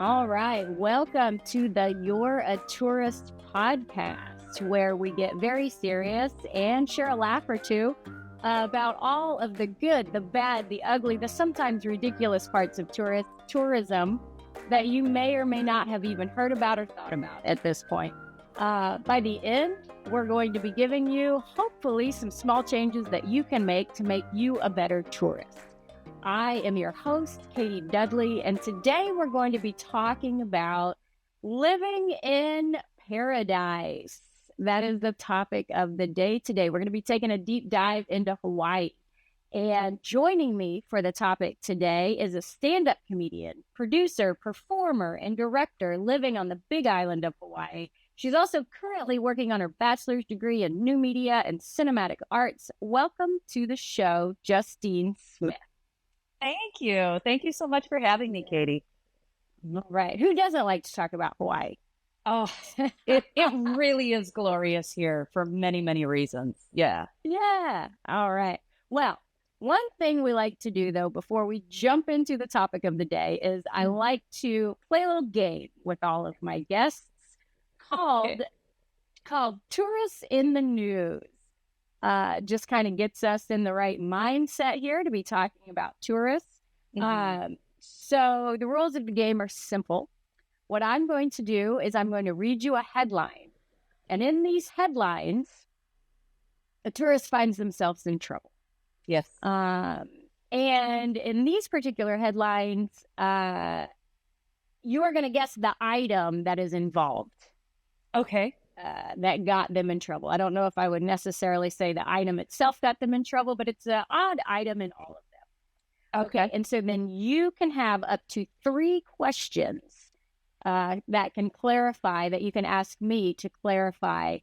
All right. Welcome to the You're a Tourist podcast, where we get very serious and share a laugh or two about all of the good, the bad, the ugly, the sometimes ridiculous parts of tourism that you may or may not have even heard about or thought about at this point. By the end, we're going to be giving you, hopefully, some small changes that you can make to make you a better tourist. I am your host, Katie Dudley, and today we're going to be talking about living in paradise. That is the topic of the day today. We're going to be taking a deep dive into Hawaii. And joining me for the topic today is a stand-up comedian, producer, performer, and director living on the Big Island of Hawaii. She's also currently working on her bachelor's degree in new media and cinematic arts. Welcome to the show, Justine Smith. Thank you. Thank you so much for having me, Katie. All right. Who doesn't like to talk about Hawaii? Oh, it really is glorious here for many, many reasons. Yeah. Yeah. All right. Well, one thing we like to do, though, before we jump into the topic of the day is I like to play a little game with all of my guests called Tourists in the News. Just kind of gets us in the right mindset here to be talking about tourists. So the rules of the game are simple. What I'm going to do is I'm going to read you a headline. And in these headlines, a tourist finds themselves in trouble. Yes. And in these particular headlines, you are going to guess the item that is involved. Okay. That got them in trouble. I don't know if I would necessarily say the item itself got them in trouble, but it's an odd item in all of them. Okay. And so then you can have up to 3 questions that can clarify, that you can ask me to clarify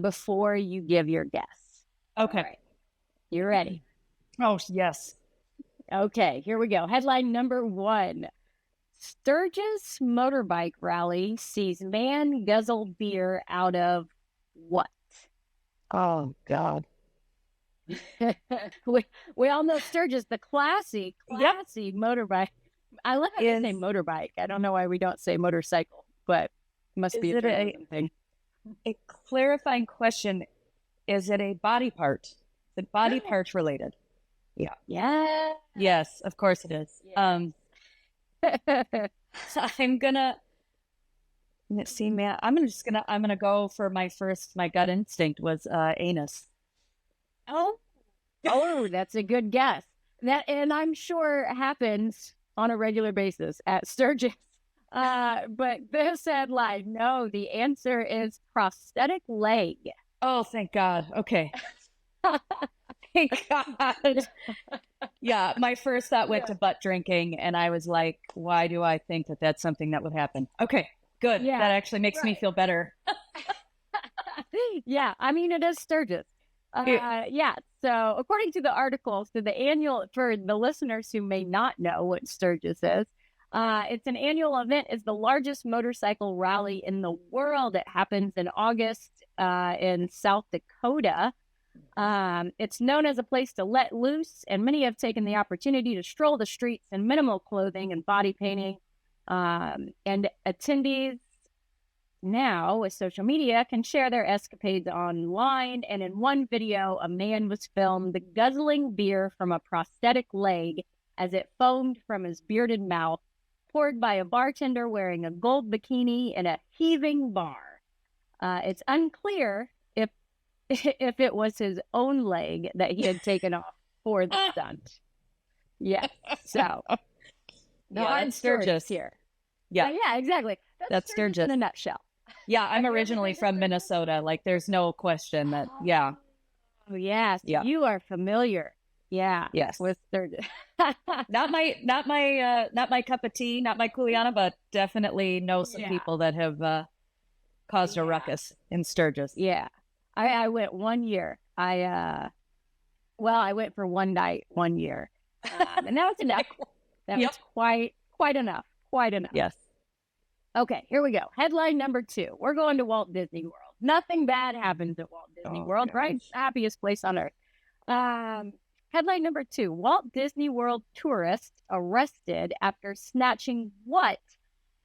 before you give your guess. Okay. All right. You ready? Oh, yes. Okay, here we go. Headline number 1. Sturgis motorbike rally sees man guzzle beer out of what? Oh, God. we all know Sturgis, the classy motorbike. I love how you say motorbike. I don't know why we don't say motorcycle, but it must be a thing. A clarifying question. Is it a body part? Is it body part related? Yeah. Yeah. Yes, of course it is. Yes. So I'm gonna go for my gut instinct was anus. Oh, that's a good guess. And I'm sure happens on a regular basis at Sturgis. But this headline, no, the answer is prosthetic leg. Oh, thank God. Okay. Thank God. Yeah, my first thought went to butt drinking, and I was like, why do I think that that's something that would happen? Okay, good. Yeah, that actually makes me feel better. Yeah, I mean, it is Sturgis. Yeah, so according to the article, for the listeners who may not know what Sturgis is, it's an annual event. It's the largest motorcycle rally in the world. It happens in August in South Dakota. It's known as a place to let loose, and many have taken the opportunity to stroll the streets in minimal clothing and body painting. And attendees now with social media can share their escapades online. And in one video, a man was filmed guzzling beer from a prosthetic leg as it foamed from his bearded mouth, poured by a bartender wearing a gold bikini in a heaving bar. It's unclear if it was his own leg that he had taken off for the stunt. Yeah. So, that's Sturgis here. Yeah. Yeah, exactly. That's Sturgis in a nutshell. Yeah, I'm originally from Minnesota. Like, there's no question that, yeah. Oh, yes. Yeah. You are familiar. Yeah. Yes. With Sturgis. not my cup of tea, not my Kuleana, but definitely know some people that have caused a ruckus in Sturgis. Yeah. I went one year. I went for one night, 1 year. And that was enough. That was quite enough. Quite enough. Yes. Okay, here we go. Headline number 2. We're going to Walt Disney World. Nothing bad happens at Walt Disney World, right? It's the happiest place on earth. Headline number 2. Walt Disney World tourist arrested after snatching what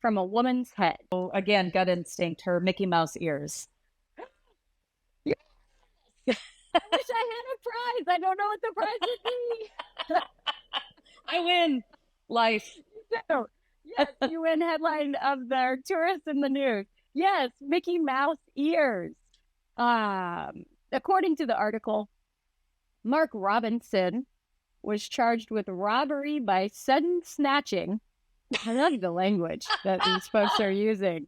from a woman's head? Oh, again, gut instinct, her Mickey Mouse ears. Yes. I wish I had a prize. I don't know what the prize would be. I win life. So, yes, you win headline of the tourist in the news. Yes, Mickey Mouse ears. According to the article, Mark Robinson was charged with robbery by sudden snatching. I love the language that these folks are using.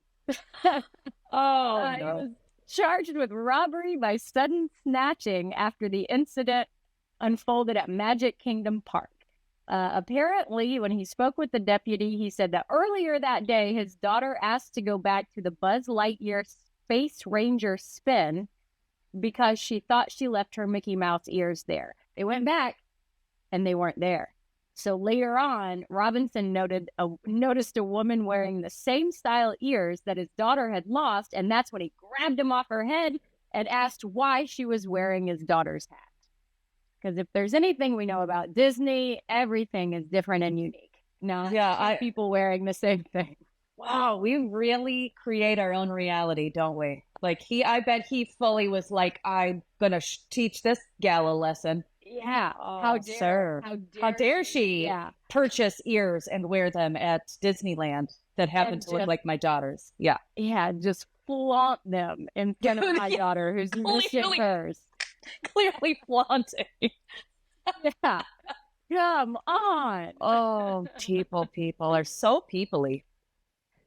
Oh, He no. was charged with robbery by sudden snatching after the incident unfolded at Magic Kingdom Park. Apparently, when he spoke with the deputy, he said that earlier that day, his daughter asked to go back to the Buzz Lightyear Space Ranger spin because she thought she left her Mickey Mouse ears there. They went back and they weren't there. So later on, Robinson noticed a woman wearing the same style ears that his daughter had lost, and that's when he grabbed them off her head and asked why she was wearing his daughter's hat. Because if there's anything we know about Disney, everything is different and unique. No, people wearing the same thing. Wow, we really create our own reality, don't we? Like I bet he fully was like, I'm gonna teach this gal a lesson. Yeah. Oh, How dare she purchase ears and wear them at Disneyland that happen to look like my daughter's? Yeah. Yeah, just flaunt them in front of my daughter who's missing hers. Clearly flaunting. Yeah. Come on. Oh, people are so peoply.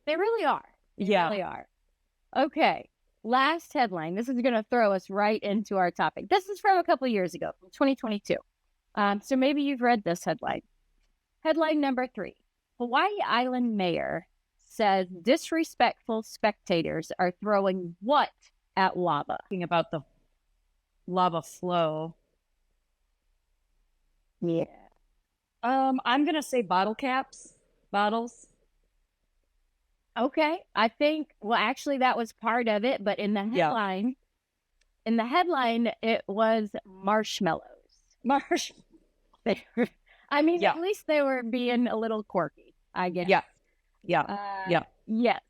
They really are. They really are. Okay. Last headline. This is going to throw us right into our topic. This is from a couple of years ago, from 2022. So maybe you've read this headline. Headline number 3. Hawaii Island mayor says disrespectful spectators are throwing what at lava? Talking about the lava flow. Yeah. I'm going to say bottles. Okay. I think, well, actually that was part of it, but in the headline, it was marshmallows. I mean, at least they were being a little quirky, I guess. Yes.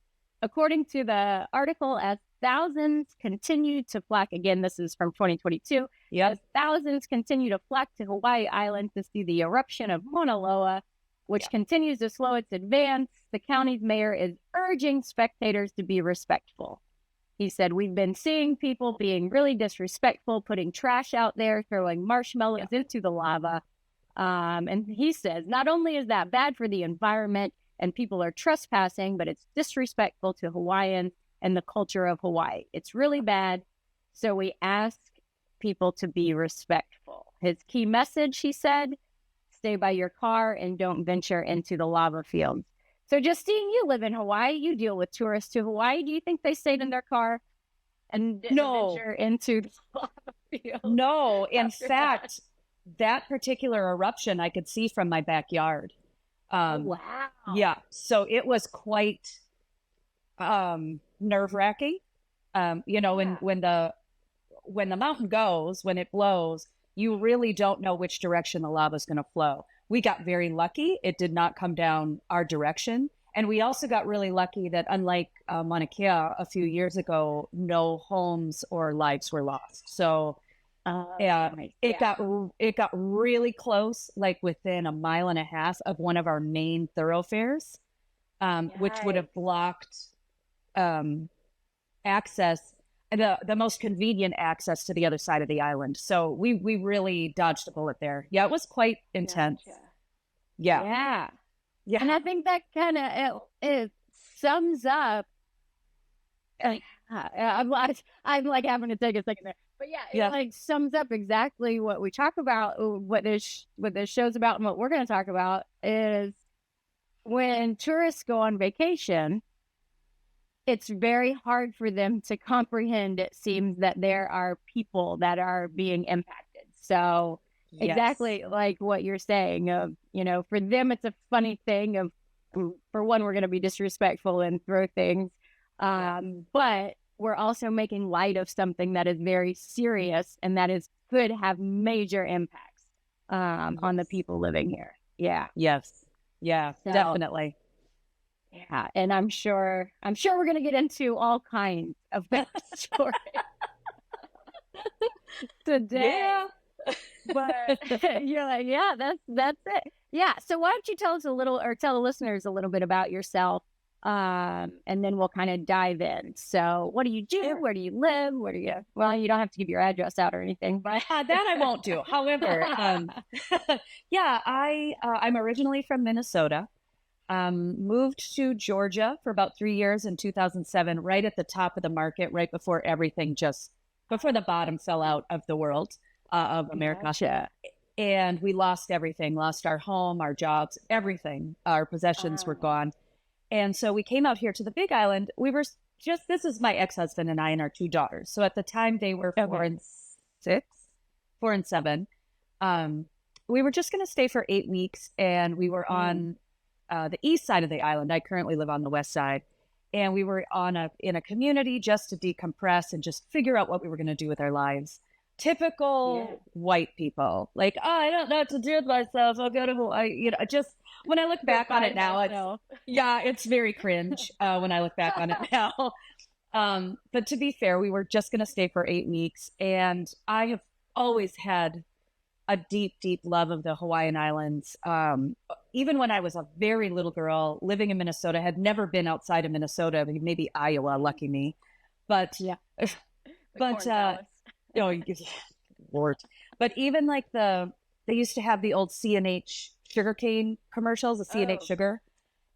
According to the article, as thousands continue to flock, again, this is from 2022, as thousands continue to flock to Hawaii Island to see the eruption of Mauna Loa, which continues to slow its advance, the county's mayor is urging spectators to be respectful. He said, we've been seeing people being really disrespectful, putting trash out there, throwing marshmallows into the lava. And he says, not only is that bad for the environment and people are trespassing, but it's disrespectful to Hawaiians and the culture of Hawaii. It's really bad. So we ask people to be respectful. His key message, he said, stay by your car and don't venture into the lava fields. So Justine, you live in Hawaii. You deal with tourists to Hawaii. Do you think they stayed in their car and didn't venture into the lava field? No. In fact, that particular eruption I could see from my backyard. Wow. Yeah. So it was quite nerve-wracking. When the mountain goes, when it blows, you really don't know which direction the lava is going to flow. We got very lucky. It did not come down our direction. And we also got really lucky that unlike Mauna Kea a few years ago, no homes or lives were lost. So it got really close, like within a mile and a half of one of our main thoroughfares, which would have blocked access, the most convenient access to the other side of the island. So we really dodged a bullet there. Yeah, it was quite intense. Gotcha. Yeah. And I think that kind of it sums up. I'm like having to take a second there, but it like sums up exactly what we talk about. What this show's about, and what we're going to talk about is when tourists go on vacation. It's very hard for them to comprehend, it seems, that there are people that are being impacted. So exactly like what you're saying of, for them, it's a funny thing of, for one, we're going to be disrespectful and throw things. But we're also making light of something that is very serious and that could have major impacts on the people living here. Yeah. Yes. Yeah, definitely. Yeah, and I'm sure we're gonna get into all kinds of that story today. Yeah. But you're like, yeah, that's it. Yeah. So why don't you tell us a little, or tell the listeners a little bit about yourself, and then we'll kind of dive in. So, what do you do? Sure. Where do you live? Where do you? Well, you don't have to give your address out or anything, but That I won't do. However, yeah, I'm originally from Minnesota. Moved to Georgia for about 3 years in 2007, right at the top of the market, right before everything before the bottom fell out of the world, of America. Gotcha. And we lost everything, lost our home, our jobs, everything. Our possessions were gone. And so we came out here to the Big Island. We were this is my ex-husband and I and our two daughters. So at the time they were 4 and 6, 4 and 7. We were just going to stay for 8 weeks, and we were on the east side of the island. I currently live on the west side, and we were in a community just to decompress and just figure out what we were going to do with our lives. Typical white people, like, oh, I don't know what to do with myself. I'll go to Hawaii. Just when I look back on it now, it's very cringe when I look back on it now. But to be fair, we were just going to stay for 8 weeks, and I have always had a deep, deep love of the Hawaiian Islands. Even when I was a very little girl living in Minnesota, had never been outside of Minnesota, maybe Iowa, lucky me. But oh, Lord. But even like they used to have the old C&H sugarcane commercials, the C&H sugar.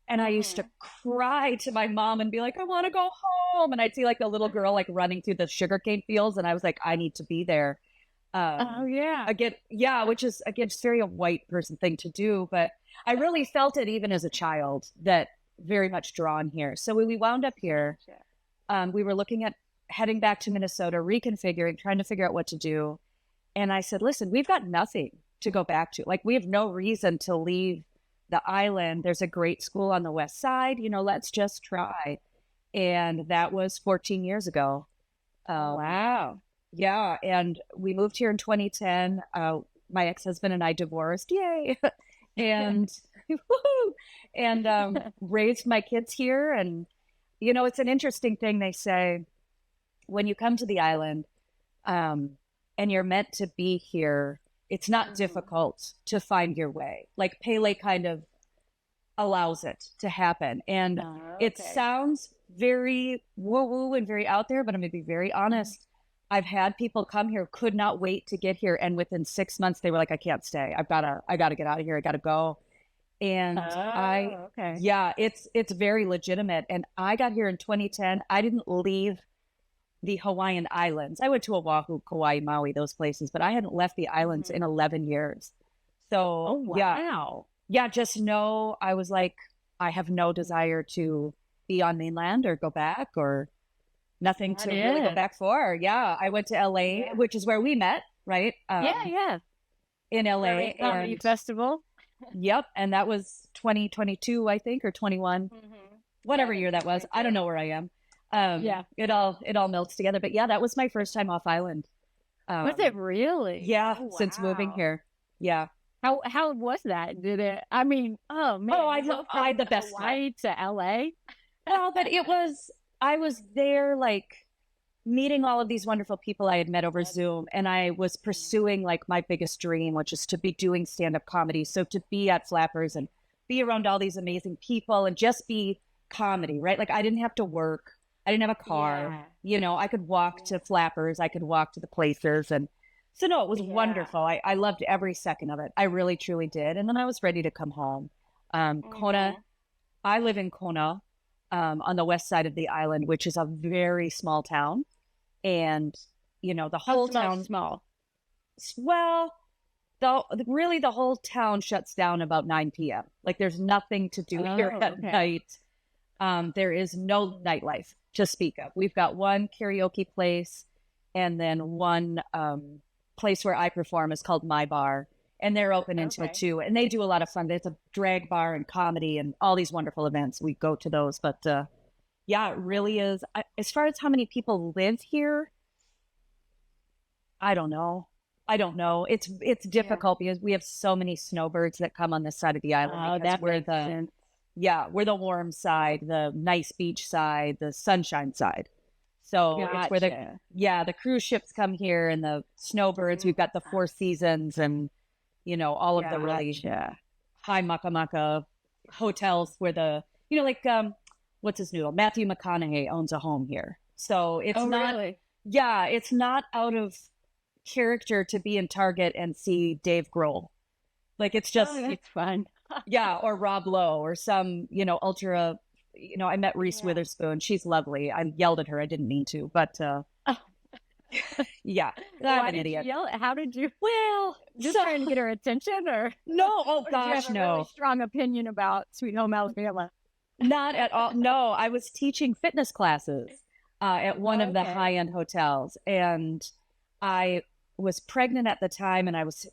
And I used to cry to my mom and be like, I want to go home. And I'd see like a little girl like running through the sugarcane fields. And I was like, I need to be there. Which is again just very a white person thing to do, but I really felt it even as a child, that very much drawn here. So when we wound up here, we were looking at heading back to Minnesota, reconfiguring, trying to figure out what to do. And I said, listen, we've got nothing to go back to. Like, we have no reason to leave the island. There's a great school on the west side, let's just try. And that was 14 years ago. Wow. Yeah, and we moved here in 2010. My ex-husband and I divorced, yay! And raised my kids here. And it's an interesting thing. They say when you come to the island, and you're meant to be here, it's not difficult to find your way. Like, Pele kind of allows it to happen, and it sounds very woo-woo and very out there. But I'm going to be very honest. I've had people come here, could not wait to get here, and within 6 months they were like, I can't stay. I gotta get out of here. I gotta go. And it's very legitimate. And I got here in 2010. I didn't leave the Hawaiian Islands. I went to Oahu, Kauai, Maui, those places, but I hadn't left the islands in 11 years. So just know, I was like, I have no desire to be on mainland or go back, or nothing to really go back for. Yeah, I went to LA, which is where we met, right? In LA. Comedy festival. Yep, and that was 2022, I think, or 21, whatever year that was. I don't know where I am. It all melts together. But yeah, that was my first time off island. Was it really? Yeah, since moving here. Yeah. How was that? Did it? I mean, oh man. Oh, I had the best Hawaii to LA. Well, but I was there, like, meeting all of these wonderful people I had met over Zoom, and I was pursuing like my biggest dream, which is to be doing stand-up comedy. So to be at Flappers and be around all these amazing people and just be comedy, right? Like, I didn't have to work. I didn't have a car. I could walk to Flappers. I could walk to the places. And so, no, it was wonderful. I loved every second of it. I really, truly did. And then I was ready to come home. Kona, I live in Kona, on the west side of the island, which is a very small town. And, the whole town, small. Well, the whole town shuts down about 9 p.m. Like, there's nothing to do here at night. There is no nightlife to speak of. We've got one karaoke place, and then one place where I perform is called My Bar, and they're open until 2. And they do a lot of fun. There's a drag bar and comedy and all these wonderful events. We go to those. But it really is. As far as how many people live here, I don't know. It's difficult because we have so many snowbirds that come on this side of the island. Oh, that where makes sense. Yeah, we're the warm side, the nice beach side, the sunshine side. So it's where Gotcha. the cruise ships come here and the snowbirds. We've got the Four Seasons and, all of the really Gotcha. high maka hotels where what's his noodle? Matthew McConaughey owns a home here. So it's Oh, not, really? yeah, it's not out of character to be in Target and see Dave Grohl. Like it's just, Oh, that's fun. yeah, or Rob Lowe or some, ultra, I met Reese Yeah. Witherspoon. She's lovely. I yelled at her. I didn't mean to, but Oh, yeah, why I'm an did you idiot. yell? How did you? Well, Just trying to get her attention, or no, oh or did you gosh, have a really no, strong opinion about Sweet Home Alabama? not at all. No, I was teaching fitness classes at one of the Okay. high-end hotels, and I was pregnant at the time, and I was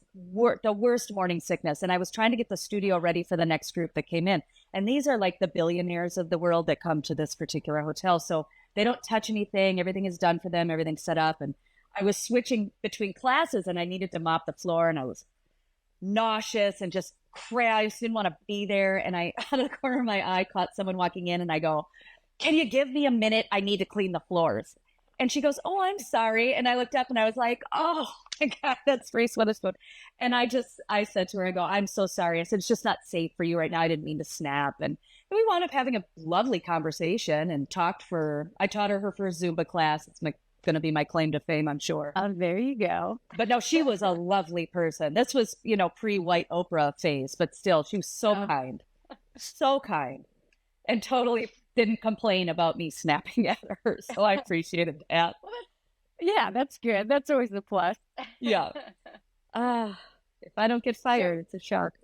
the worst morning sickness, and I was trying to get the studio ready for the next group that came in. And these are like the billionaires of the world that come to this particular hotel, so they don't touch anything. Everything is done for them. Everything's set up, and I was switching between classes, and I needed to mop the floor, and I was nauseous and just I just didn't want to be there. And I, out of the corner of my eye, caught someone walking in, and I go, "Can you give me a minute? I need to clean the floors." And she goes, "Oh, I'm sorry." And I looked up and I was like, "Oh my God, that's Reese Witherspoon." And I said to her, I go, "I'm so sorry." I said, "It's just not safe for you right now. I didn't mean to snap." And we wound up having a lovely conversation and I taught her first Zumba class. It's going to be my claim to fame, I'm sure. There you go. But no, she was a lovely person. This was, pre-white Oprah phase, but still, she was so kind, and totally didn't complain about me snapping at her. So I appreciated that. Yeah, that's good. That's always the plus. Yeah. If I don't get fired, it's a shark.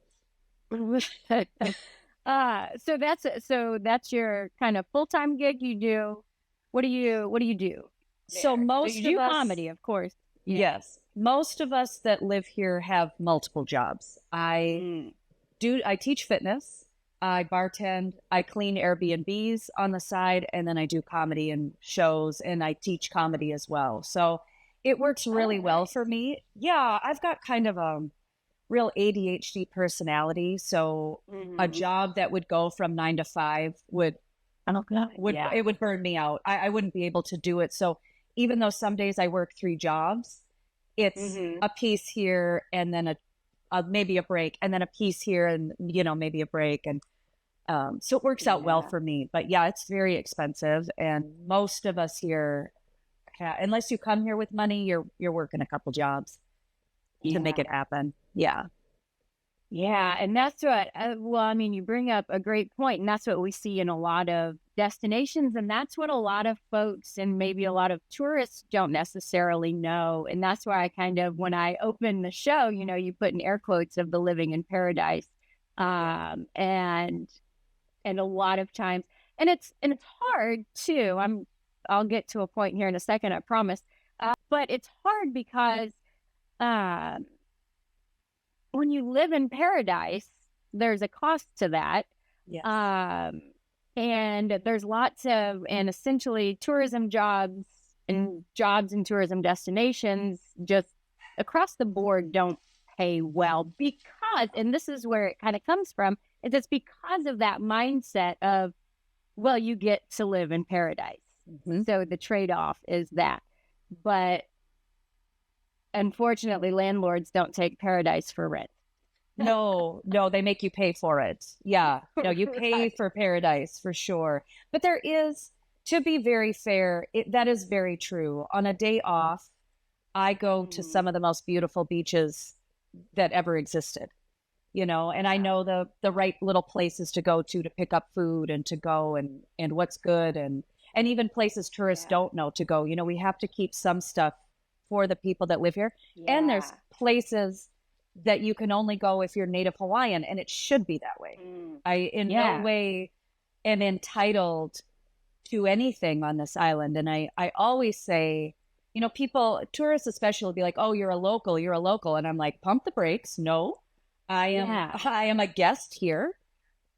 So that's your kind of full-time gig you do. What do you do? So there? most you do of us, comedy, of course. Yeah. yes, most of us that live here have multiple jobs. I teach fitness. I bartend, I clean Airbnbs on the side, and then I do comedy and shows, and I teach comedy as well. So it works really well for me. Yeah, I've got kind of a real ADHD personality. So a job that would go from 9 to 5 it would burn me out. I wouldn't be able to do it. So even though some days I work 3 jobs, it's a piece here and then maybe a break, and then a piece here and maybe a break, and so it works out well for me. But yeah, it's very expensive, and most of us here, unless you come here with money, you're working a couple jobs to make it happen. Yeah, and that's what. Well, I mean, you bring up a great point, and that's what we see in a lot of destinations, and that's what a lot of folks and maybe a lot of tourists don't necessarily know. And that's why I kind of, when I open the show, you put in air quotes of the living in paradise, and a lot of times, and it's hard too. I'll get to a point here in a second, I promise. But it's hard because when you live in paradise, there's a cost to that. yes. And there's lots of, and essentially tourism jobs and tourism destinations just across the board don't pay well because, and this is where it kind of comes from, is it's because of that mindset of, well, you get to live in paradise. So the trade-off is that. But unfortunately, landlords don't take paradise for rent. No, they make you pay for it. Yeah. No, you pay for paradise for sure. But there is, to be very fair, that is very true. On a day off, I go to some of the most beautiful beaches that ever existed, and I know the right little places to go to pick up food and to go and what's good, and even places tourists don't know to go. We have to keep some stuff for the people that live here. And there's places that you can only go if you're Native Hawaiian, and it should be that way. I in no way am entitled to anything on this island. And I always say, tourists especially will be like, "Oh, you're a local." And I'm like, pump the brakes. No, I am a guest here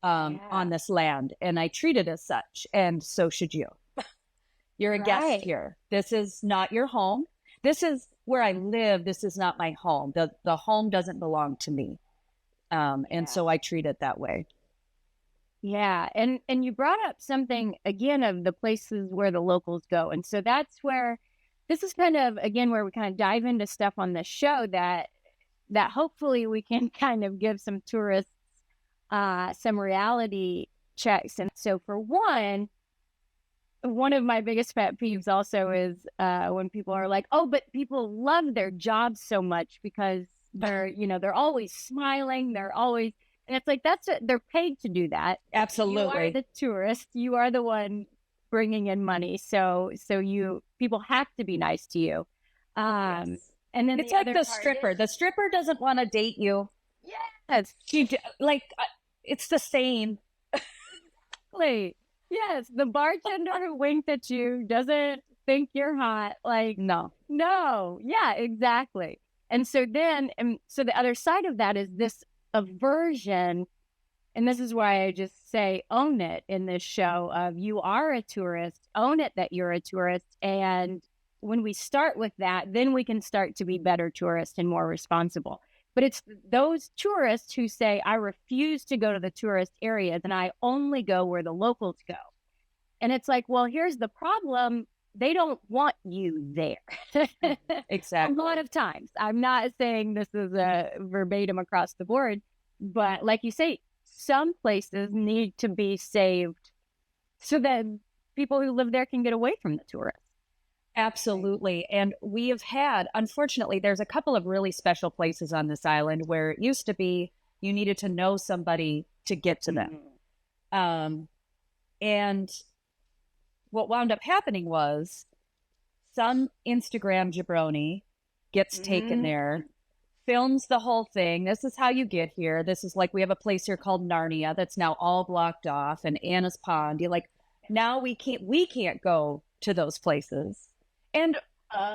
on this land, and I treat it as such. And so should you. You're a guest here. This is not your home. This is where I live. This is not my home. The home doesn't belong to me. And so I treat it that way. Yeah, and you brought up something again of the places where the locals go. And so that's where this is kind of again where we kind of dive into stuff on the show that hopefully we can kind of give some tourists some reality checks. And so for one of my biggest pet peeves also is when people are like, oh, but people love their jobs so much because they're always smiling. They're always, and it's like, they're paid to do that. You are Absolutely. the tourist. You are the one bringing in money. So people have to be nice to you. Yes. And then It's the like other the part stripper. is, The stripper doesn't want to date you. yes, Like, it's the same. exactly. Yes, the bartender who winked at you doesn't think you're hot. Like, No. no, yeah, exactly. And so so the other side of that is this aversion. And this is why I just say own it in this show of you are a tourist, own it that you're a tourist. And when we start with that, then we can start to be better tourists and more responsible. But it's those tourists who say, I refuse to go to the tourist areas and I only go where the locals go. And it's like, well, here's the problem. They don't want you there. A Exactly. lot of times. I'm not saying this is a verbatim across the board, but like you say, some places need to be saved so that people who live there can get away from the tourists. Absolutely. And we have had, unfortunately, there's a couple of really special places on this island where it used to be you needed to know somebody to get to them. And what wound up happening was some Instagram jabroni gets taken there, films the whole thing. This is how you get here. This is like we have a place here called Narnia that's now all blocked off, and Anna's Pond. You're like, now we can't go to those places. And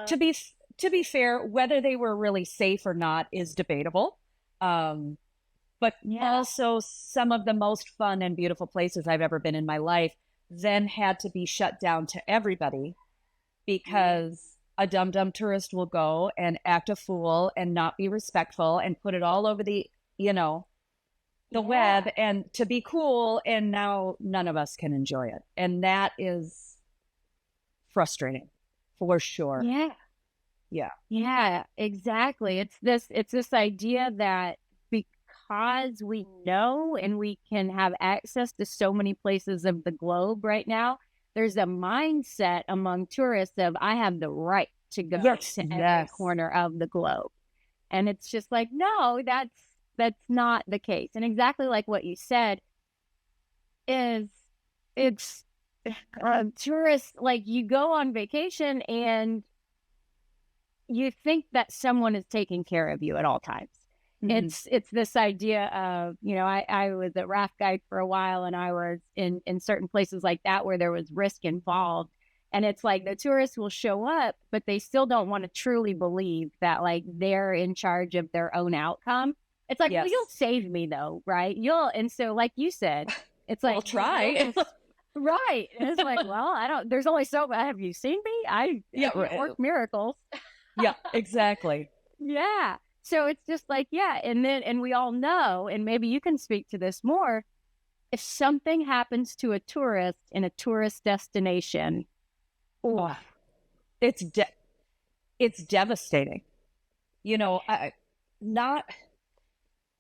to be fair, whether they were really safe or not is debatable. But also some of the most fun and beautiful places I've ever been in my life then had to be shut down to everybody because a dumb tourist will go and act a fool and not be respectful and put it all over the web and to be cool, and now none of us can enjoy it. And that is frustrating for sure. Yeah, exactly. It's this idea that because we know and we can have access to so many places of the globe right now, there's a mindset among tourists of I have the right to go to every corner of the globe. And it's just like, no, that's not the case. And exactly like what you said is it's tourists, like you go on vacation and you think that someone is taking care of you at all times. It's this idea of, I was a raft guide for a while and I was in certain places like that where there was risk involved. And it's like the tourists will show up, but they still don't want to truly believe that like they're in charge of their own outcome. It's like, well, you'll save me though, right? And so like you said, it's like, I'll try. Right. And it's like, well, there's only so, have you seen me? I work miracles. Yeah, exactly. Yeah. So it's just like, and we all know, and maybe you can speak to this more. If something happens to a tourist in a tourist destination, it's devastating.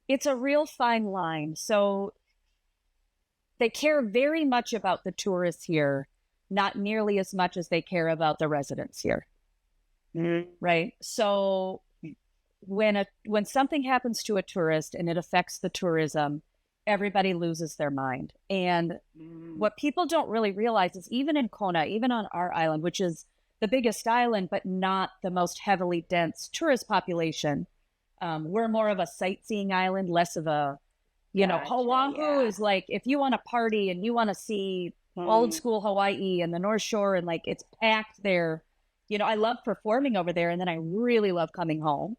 It's a real fine line. So they care very much about the tourists here, not nearly as much as they care about the residents here. Right. So when something happens to a tourist and it affects the tourism, everybody loses their mind. And what people don't really realize is even in Kona, even on our island, which is the biggest island, but not the most heavily dense tourist population, we're more of a sightseeing island, less of a, Oahu is like, if you want to party and you want to see old school Hawaii and the North Shore and like it's packed there. I love performing over there and then I really love coming home.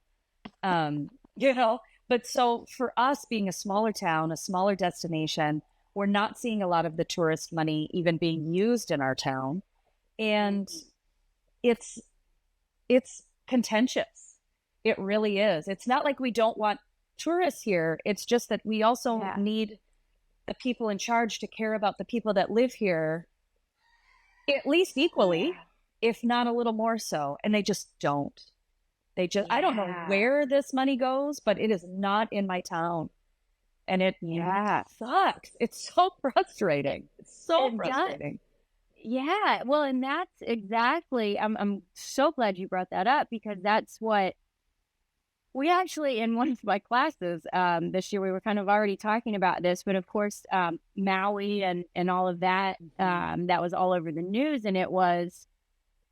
But so for us being a smaller town, a smaller destination, we're not seeing a lot of the tourist money even being used in our town. And it's contentious. It really is. It's not like we don't want tourists here. It's just that we also need the people in charge to care about the people that live here at least equally, if not a little more so. And they just don't. I don't know where this money goes, but it is not in my town. And it sucks. It's so frustrating. It's so frustrating. Yeah. Well, and that's exactly, I'm so glad you brought that up, because that's what we actually, in one of my classes this year, we were kind of already talking about this, but of course, Maui and all of that, that was all over the news. And it was,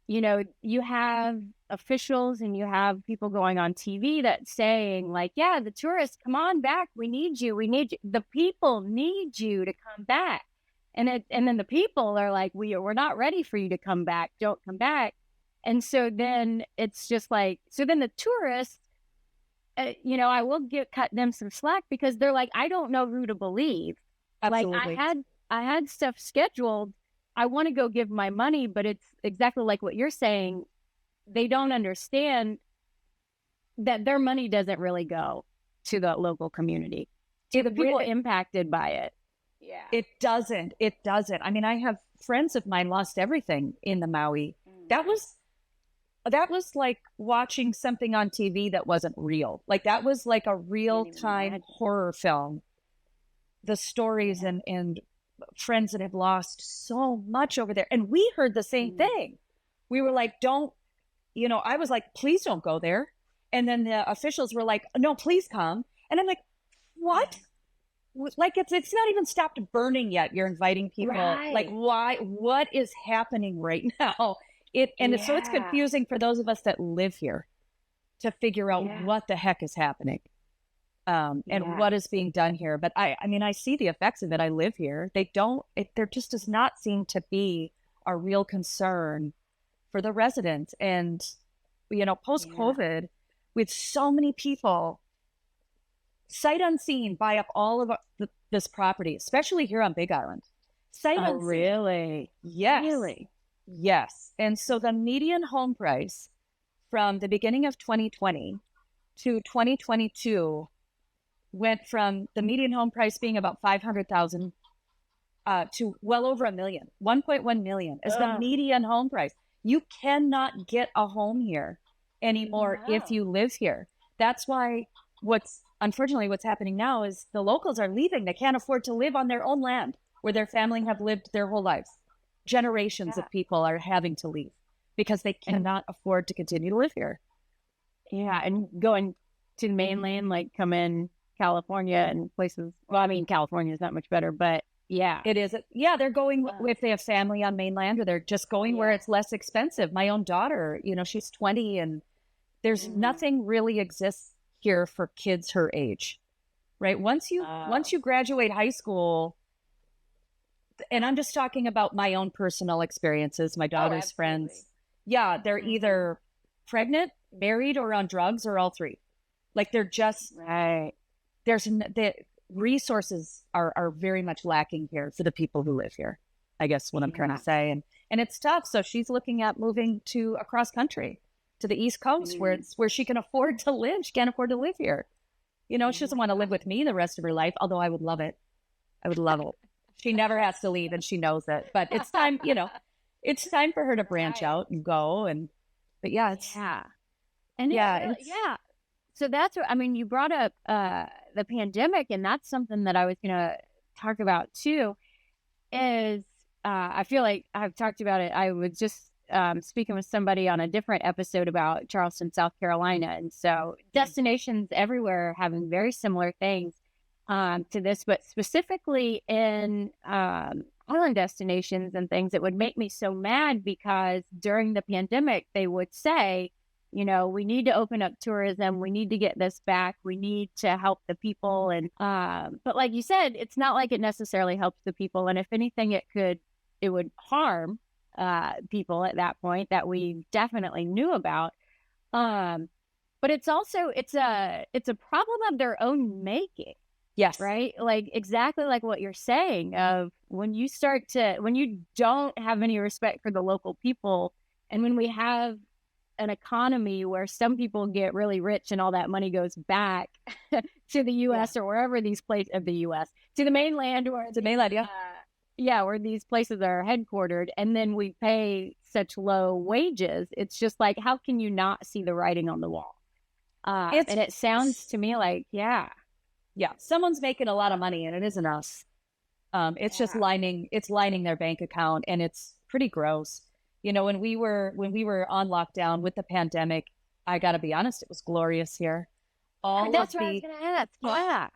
you have officials and you have people going on TV that saying like, yeah, the tourists, come on back. We need you. We need you. The people need you to come back. And then the people are like, we're not ready for you to come back. Don't come back. And so then it's just like, so then the tourists, I will cut them some slack, because they're like, I don't know who to believe. Absolutely. Like I had stuff scheduled. I want to go give my money, but it's exactly like what you're saying. They don't understand that their money doesn't really go to the local community, to the people impacted by it. Yeah. It doesn't. I mean, I have friends of mine lost everything in the Maui. That was like watching something on TV that wasn't real. Like that was like a real-time horror film. The stories and friends that have lost so much over there. And we heard the same thing. We were like, I was like, please don't go there. And then the officials were like, no, please come. And I'm like, what? Like it's not even stopped burning yet. You're inviting people. Right. Like why? What is happening right now? So it's confusing for those of us that live here to figure out what the heck is happening. And what is being done here. But I mean, I see the effects of it. I live here. There just does not seem to be a real concern for the residents. And, post-COVID, with so many people, sight unseen, buy up all of this property, especially here on Big Island. Sight unseen. Really? Yes. Really? Yes. And so the median home price from the beginning of 2020 to 2022 went from the median home price being about 500,000 to well over $1 million. 1.1 million is the median home price. You cannot get a home here anymore if you live here. That's why unfortunately what's happening now is the locals are leaving. They can't afford to live on their own land where their family have lived their whole lives. Generations of people are having to leave because they cannot afford to continue to live here. Yeah, and going to the mainland, like come in California and places. Well, I mean, California is not much better, but yeah, it is. Yeah, they're going if they have family on mainland, or they're just going where it's less expensive. My own daughter, she's 20, and there's nothing really exists here for kids her age, right? Once you graduate high school, and I'm just talking about my own personal experiences, my daughter's friends. Yeah, they're either pregnant, married, or on drugs, or all three. Like they're just the resources are very much lacking here for the people who live here, I guess what I'm trying to say. And it's tough. So she's looking at moving to across country to the East Coast where she can afford to live. She can't afford to live here. She doesn't want to live with me the rest of her life, although I would love it. I would love it. She never has to leave, and she knows it. But it's time, it's time for her to branch out and go. But yeah, it's So that's what, I mean, you brought up the pandemic, and that's something that I was going to talk about too, is I feel like I've talked about it. I was just speaking with somebody on a different episode about Charleston, South Carolina. And so destinations everywhere having very similar things to this, but specifically in island destinations and things, it would make me so mad because during the pandemic, they would say, we need to open up tourism. We need to get this back. We need to help the people. And, but like you said, it's not like it necessarily helps the people. And if anything, it would harm, people at that point that we definitely knew about. But it's also, it's a problem of their own making. Yes. Right. Like exactly like what you're saying of when you don't have any respect for the local people. And when we have an economy where some people get really rich and all that money goes back to the U.S. or wherever these places of the U.S. to the mainland or the mainland, where these places are headquartered, and then we pay such low wages. It's just like, how can you not see the writing on the wall? And it sounds to me like, someone's making a lot of money, and it isn't us. It's just lining their bank account, and it's pretty gross. You know, when we were on lockdown with the pandemic, I got to be honest, it was glorious here. That's what I was going to ask. Yeah.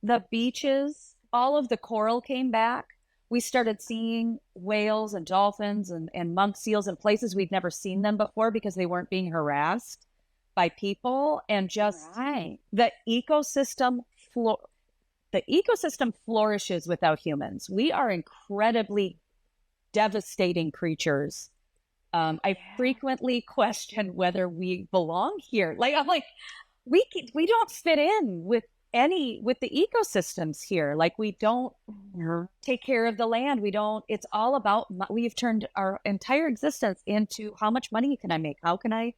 The beaches, all of the coral came back. We started seeing whales and dolphins and monk seals in places we'd never seen them before because they weren't being harassed by people. And just the ecosystem flourishes without humans. We are incredibly devastating creatures. I frequently question whether we belong here. Like, I'm like, we don't fit in with the ecosystems here. Like, we don't take care of the land. It's all about, we've turned our entire existence into how much money can I make? How can I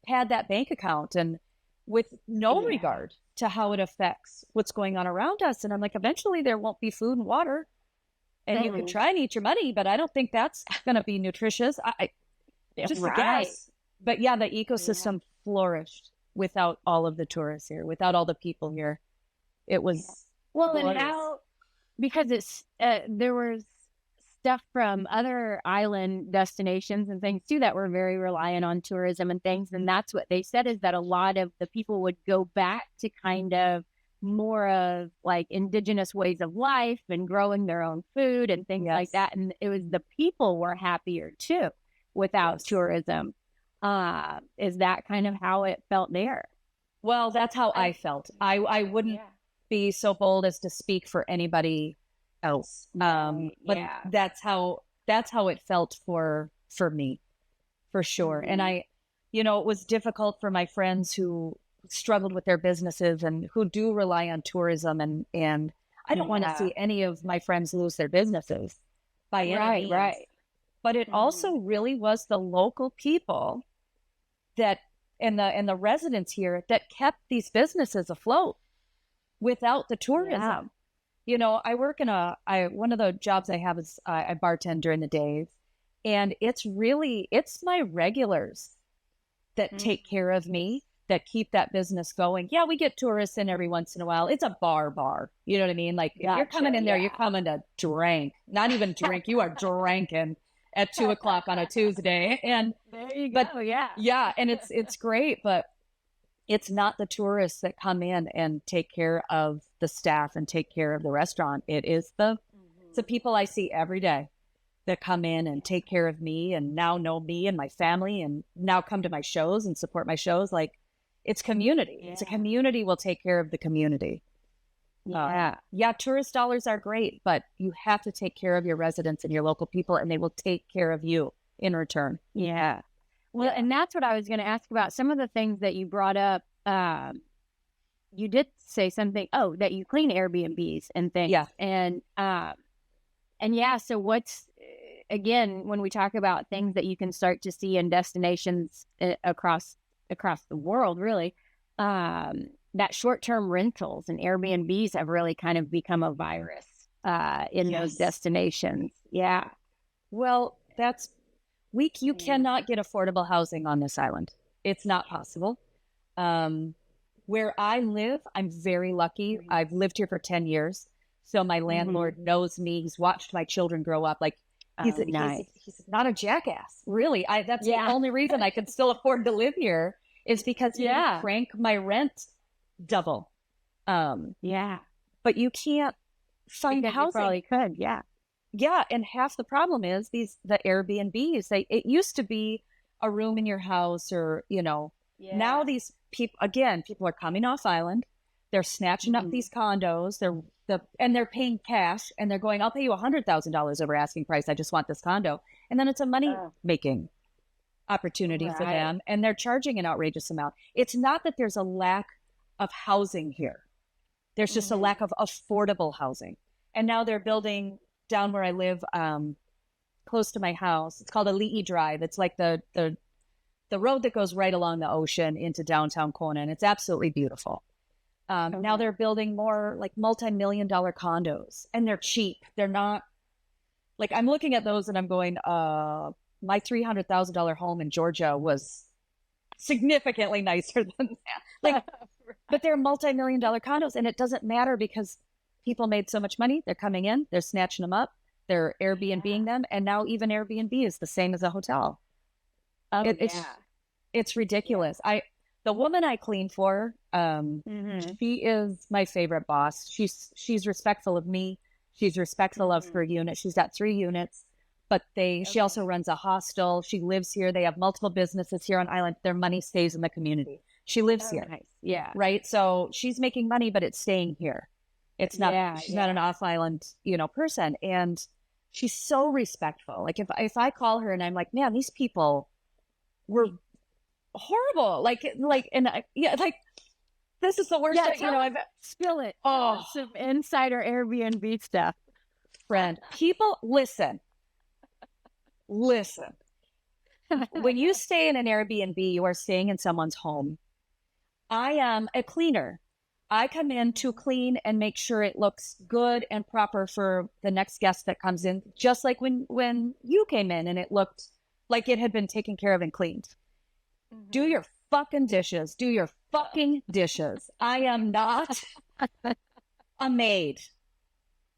pad that bank account? And with no regard to how it affects what's going on around us. And I'm like, eventually there won't be food and water, and you can try and eat your money, but I don't think that's going to be nutritious. Just a guess. But the ecosystem flourished without all of the tourists here, without all the people here. It was glorious. And now, because it's there was stuff from other island destinations and things too that were very reliant on tourism and things, and that's what they said, is that a lot of the people would go back to kind of more of like indigenous ways of life and growing their own food and things like that, and it was the people were happier too without tourism. Is that kind of how it felt there? Well, that's how I felt. I wouldn't be so bold as to speak for anybody else. But that's how it felt for me, for sure. And it was difficult for my friends who struggled with their businesses and who do rely on tourism, and I don't want to see any of my friends lose their businesses by any means. Right. But it also really was the local people that and the residents here that kept these businesses afloat without the tourism. You know, I work in one of the jobs I have is I bartend during the days, and it's my regulars that take care of me, that keep that business going. Yeah, we get tourists in every once in a while. It's a bar. You know what I mean? Like, you're coming in there, you're coming to drink, not even drink. You are drinking at 2:00 on a Tuesday. And there you go. And it's great, but it's not the tourists that come in and take care of the staff and take care of the restaurant. It is the people I see every day that come in and take care of me and now know me and my family and now come to my shows and support my shows. Like, it's community. It's a community will take care of the community. Tourist dollars are great, but you have to take care of your residents and your local people, and they will take care of you in return. Well, and that's what I was going to ask about. Some of the things that you brought up, you did say something, that you clean Airbnbs and things. So what's, again, when we talk about things that you can start to see in destinations across the world, really, that short-term rentals and Airbnbs have really kind of become a virus in those destinations. Well, you cannot get affordable housing on this island. It's not possible. Where I live, I'm very lucky. I've lived here for 10 years. So my landlord knows me. He's watched my children grow up. Like, he's not a jackass. Really. That's the only reason I can still afford to live here, is because he crank my rent double. But you can't find housing. You probably could. And half the problem is the Airbnbs. It used to be a room in your house, or now these people are coming off island. They're snatching up these condos. They're paying cash, and they're going, I'll pay you $100,000 over asking price. I just want this condo. And then it's a money making opportunity for them, and they're charging an outrageous amount. It's not that there's a lack of housing here. There's just a lack of affordable housing. And now they're building down where I live, close to my house. It's called Ali'i Drive. It's like the road that goes right along the ocean into downtown Kona, and it's absolutely beautiful. Now they're building more like multi-million-dollar condos, and they're cheap. They're not like, I'm looking at those and I'm going, my $300,000 home in Georgia was significantly nicer than that. Like, but they're multi-million-dollar condos, and it doesn't matter because people made so much money. They're coming in, they're snatching them up, they're Airbnb-ing them, and now even Airbnb is the same as a hotel. It's ridiculous. The woman I clean for, she is my favorite boss. She's respectful of me. She's respectful of her unit. She's got 3 units, but she also runs a hostel. She lives here. They have multiple businesses here on island. Their money stays in the community. She lives here. Nice. Yeah. Right. So she's making money, but it's staying here. It's not, she's not an off island, person. And she's so respectful. Like if I call her and I'm like, man, these people were horrible. Like, this is the worst thing, I've spill it. Oh, some insider Airbnb stuff. Friend, people, listen. When you stay in an Airbnb, you are staying in someone's home. I am a cleaner. I come in to clean and make sure it looks good and proper for the next guest that comes in, just like when you came in and it looked like it had been taken care of and cleaned. Do your fucking dishes. Do your fucking dishes. I am not a maid.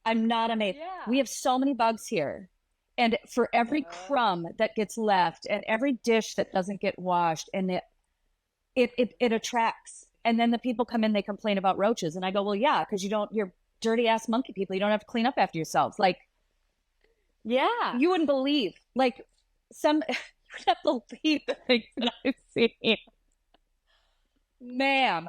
I'm not a maid. Yeah. We have so many bugs here. And for every crumb that gets left and every dish that doesn't get washed, and it attracts. And then the people come in, they complain about roaches. And I go, well, yeah, because you're dirty ass monkey people. You don't have to clean up after yourselves. Like, yeah, you wouldn't believe. Like, you would have to believe the things that I've seen. Ma'am,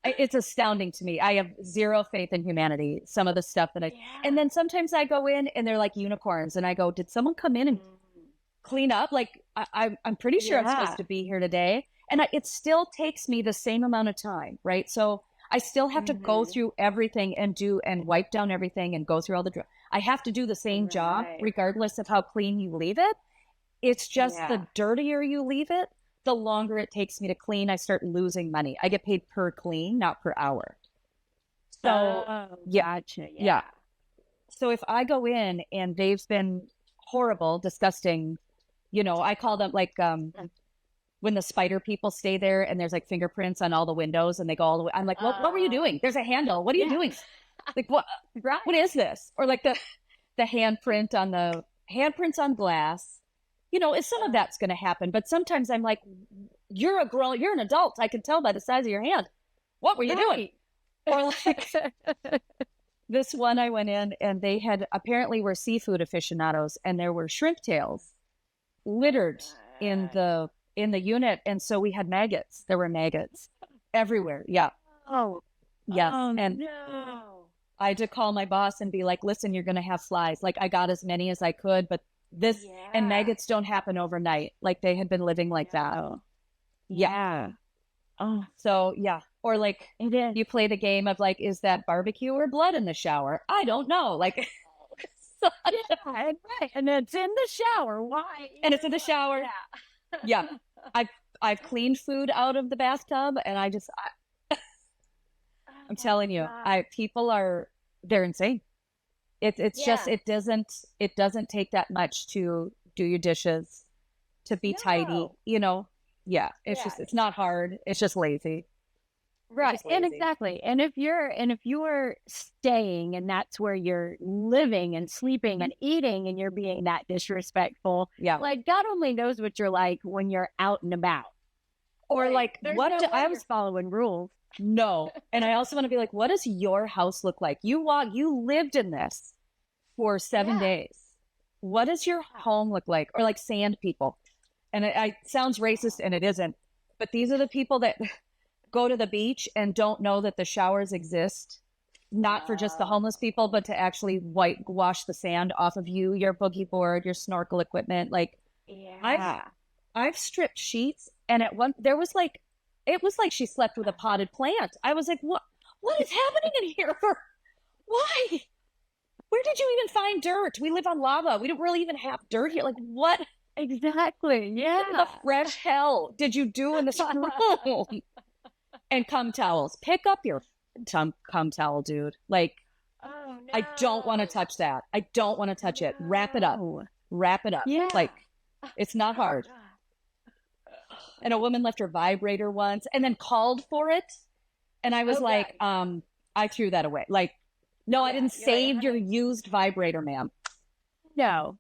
it's astounding to me. I have zero faith in humanity. Some of the stuff that and then sometimes I go in and they're like unicorns, and I go, did someone come in and clean up? Like, I'm pretty sure I'm supposed to be here today. And it still takes me the same amount of time, right? So I still have to go through everything and wipe down everything and go through all the I have to do the same job regardless of how clean you leave it. It's just the dirtier you leave it, the longer it takes me to clean. I start losing money. I get paid per clean, not per hour. So gotcha. Yeah. So if I go in and they've been horrible, disgusting, I call them like when the spider people stay there and there's like fingerprints on all the windows and they go all the way. I'm like, what were you doing? There's a handle. What are you doing? Like, what is this? Or like the handprints on glass. Some of that's going to happen, but sometimes I'm like, you're an adult. I can tell by the size of your hand. What were you doing? Or like this one, I went in and they apparently were seafood aficionados, and there were shrimp tails littered in the unit. And so we had maggots. There were maggots everywhere. Yeah. Oh, yes. And no. I had to call my boss and be like, listen, you're going to have flies. Like, I got as many as I could, but and maggots don't happen overnight. Like, they had been living like that. Yeah. Oh, so yeah. Or like, you play the game of like, is that barbecue or blood in the shower? I don't know. Like, and it's in the shower. Why? And it's in the shower. Yeah. I've cleaned food out of the bathtub, and I'm telling you, they're insane. It's just, it doesn't take that much to do your dishes, to be tidy, Yeah. It's not hard. It's just lazy. Right. And exactly. And if you're staying and that's where you're living and sleeping and eating and you're being that disrespectful, like, God only knows what you're like when you're out and about. Or like, I was following rules. No. And I also want to be like, what does your house look like? You lived in this for 7 days. What does your home look like? Or like sand people. And it sounds racist, and it isn't. But these are the people that go to the beach and don't know that the showers exist, not for just the homeless people, but to actually wash the sand off of you, your boogie board, your snorkel equipment. Like, I've stripped sheets, and it was like she slept with a potted plant. I was like, what is happening in here? Why? Where did you even find dirt? We live on lava. We don't really even have dirt here. Like, what? Exactly. Yeah. What the fresh hell did you do in this room? And cum towels. Pick up your cum towel, dude. Like, Oh no. I don't want to touch that. I don't want to touch it. Wrap it up. Wrap it up. Yeah. Like, it's not hard. And a woman left her vibrator once and then called for it. And I was like, I threw that away. Like, no, I didn't save your used vibrator, ma'am. No.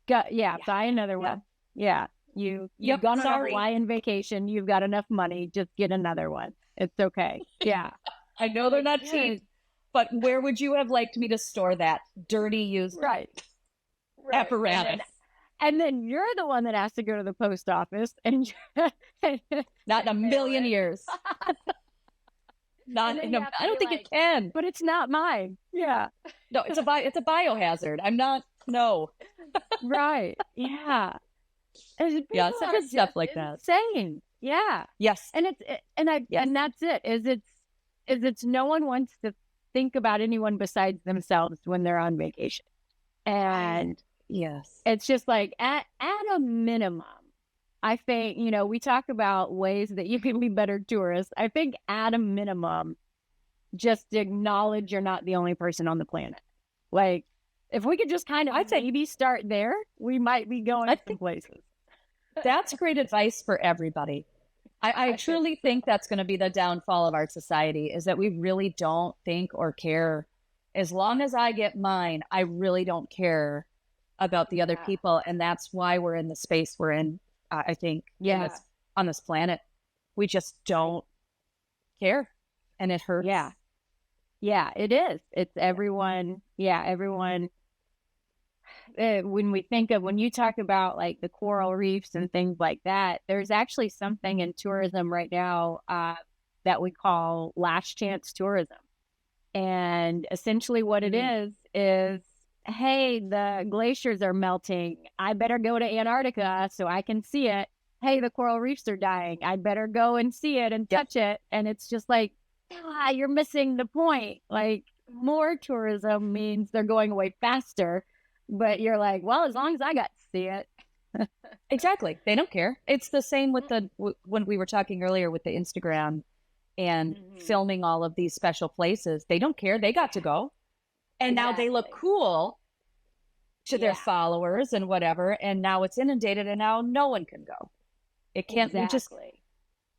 Buy another one. Yeah. You've gone on a Hawaiian vacation. You've got enough money. Just get another one. It's okay. Yeah. I know they're not cheap, but where would you have liked me to store that dirty used apparatus? And then you're the one that has to go to the post office, and not in a million years. I don't think it can. But it's not mine. Yeah. No, it's a biohazard. I'm not. No. Right. Yeah. Yeah, stuff like that. Insane. Yeah. Yes. And and that's it. It's no one wants to think about anyone besides themselves when they're on vacation. And yes, it's just like at a minimum, I think, we talk about ways that you can be better tourists. I think at a minimum, just acknowledge you're not the only person on the planet. Like, if we could just kind of, I'd say maybe start there, we might be going some places. That's great advice for everybody. I truly think that's going to be the downfall of our society, is that we really don't think or care. As long as I get mine, I really don't care about the other people. And that's why we're in the space we're in, I think, on this planet. We just don't care. And it hurts. Yeah. Yeah, it is. It's everyone. Yeah, everyone. When you talk about like the coral reefs and things like that, there's actually something in tourism right now that we call last chance tourism. And essentially what it is, hey, the glaciers are melting. I better go to Antarctica so I can see it. Hey, the coral reefs are dying. I better go and see it and touch it. And it's just like, you're missing the point. Like, more tourism means they're going away faster. But you're like, well, as long as I got to see it. Exactly. They don't care. It's the same with when we were talking earlier with the Instagram and filming all of these special places. They don't care. They got to go. And now they look cool to their followers and whatever. And now it's inundated and now no one can go. It can't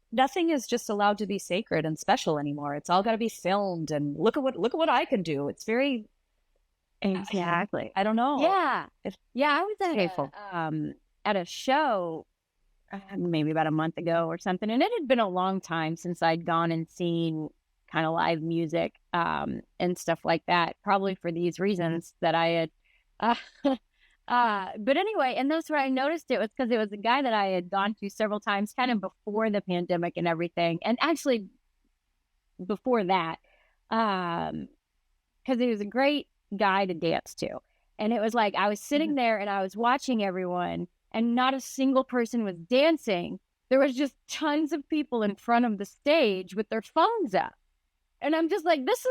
nothing is just allowed to be sacred and special anymore. It's all got to be filmed and look at what I can do. It's very exactly. I don't know. Yeah. I was at a show maybe about a month ago or something, and it had been a long time since I'd gone and seen kind of live music and stuff like that, probably for these reasons that I had but anyway, and that's where I noticed it was because it was a guy that I had gone to several times kind of before the pandemic and everything, and actually before that, because he was a great guy to dance to. And it was like I was sitting there and I was watching everyone, and not a single person was dancing. There was just tons of people in front of the stage with their phones up. And I'm just like, this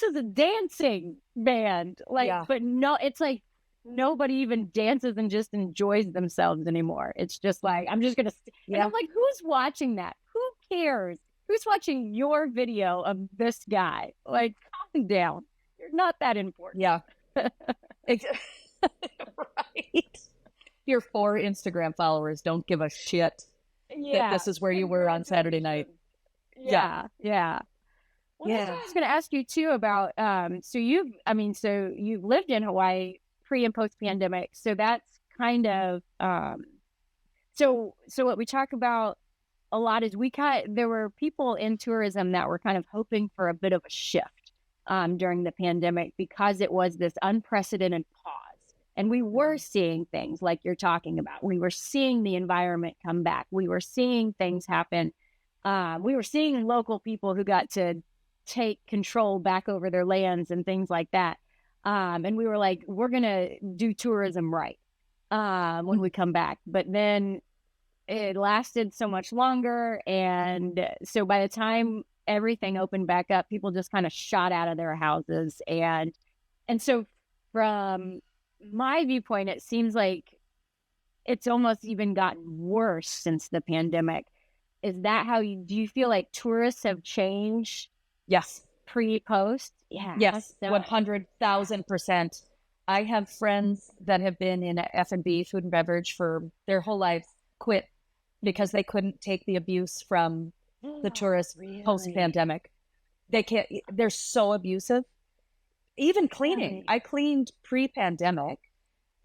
is a dancing band. Like, but no, it's like nobody even dances and just enjoys themselves anymore. It's just like, I'm just gonna and I'm like, who's watching that? Who cares? Who's watching your video of this guy? Like, calm down. You're not that important. Yeah. Right. Your 4 Instagram followers don't give a shit that this is where you were on Saturday night. Yeah. Well, I was going to ask you too about, so you've lived in Hawaii pre and post pandemic. So that's kind of, so what we talk about a lot is there were people in tourism that were kind of hoping for a bit of a shift during the pandemic because it was this unprecedented pause. And we were seeing things like you're talking about. We were seeing the environment come back. We were seeing things happen. We were seeing local people who got to take control back over their lands and things like that. And we were like, we're going to do tourism right when we come back. But then it lasted so much longer. And so by the time everything opened back up, people just kind of shot out of their houses. And so from my viewpoint, it seems like it's almost even gotten worse since the pandemic. Is that how do you feel like tourists have changed Yes. pre-post? Yeah. Yes. 100,000%. I have friends that have been in F&B, food and beverage, for their whole lives, quit because they couldn't take the abuse from the tourists post-pandemic. They can't, they're so abusive. Even cleaning. I cleaned pre-pandemic.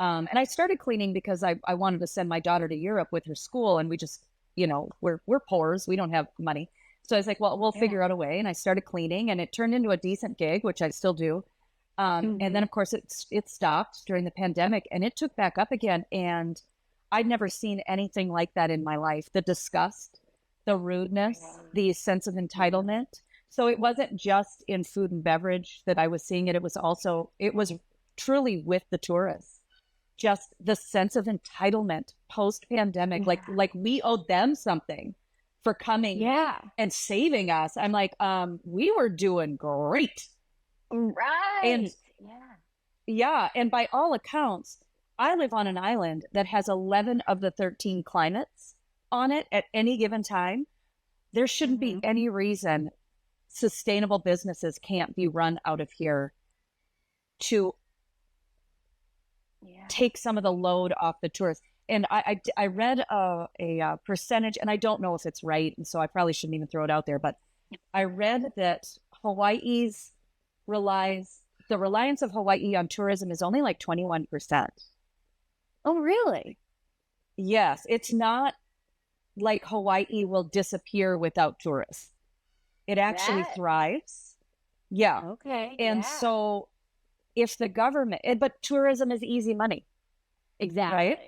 And I started cleaning because I wanted to send my daughter to Europe with her school, and we just, we're poors. We don't have money. So I was like, well, we'll figure out a way. And I started cleaning, and it turned into a decent gig, which I still do. And then, of course, it stopped during the pandemic, and it took back up again. And I'd never seen anything like that in my life. The disgust, the rudeness, the sense of entitlement. So it wasn't just in food and beverage that I was seeing it. It was truly with the tourists. Just the sense of entitlement post-pandemic, like we owed them something for coming and saving us. I'm like, we were doing great. Right. And and by all accounts, I live on an island that has 11 of the 13 climates on it at any given time. There shouldn't be any reason sustainable businesses can't be run out of here to take some of the load off the tourists. And I read a percentage, and I don't know if it's right, and so I probably shouldn't even throw it out there, but I read that the reliance of Hawaii on tourism is only like 21%. Oh, really? Yes. It's not like Hawaii will disappear without tourists. It actually thrives. Yeah. Okay. And so if the government, but tourism is easy money. Exactly. Right?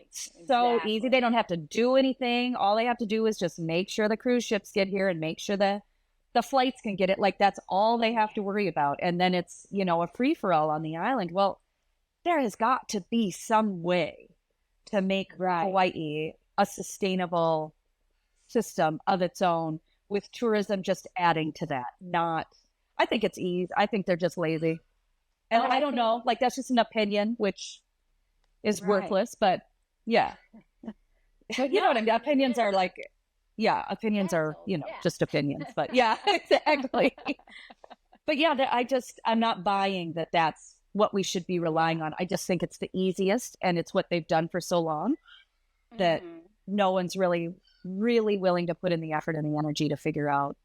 So easy. They don't have to do anything. All they have to do is just make sure the cruise ships get here and make sure the flights can get it. Like, that's all they have to worry about. And then it's, a free-for-all on the island. Well, there has got to be some way to make Hawaii a sustainable system of its own, with tourism just adding to that. I think it's ease. I think they're just lazy. And I don't know, like, that's just an opinion, which is worthless, but yeah. But you know what I mean? Opinions are like, opinions are, just opinions, but yeah, exactly. But yeah, I'm not buying that that's what we should be relying on. I just think it's the easiest, and it's what they've done for so long that no one's really, really willing to put in the effort and the energy to figure out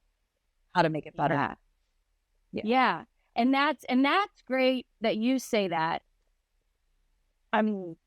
how to make it better. Yeah. And that's great that you say that. I'm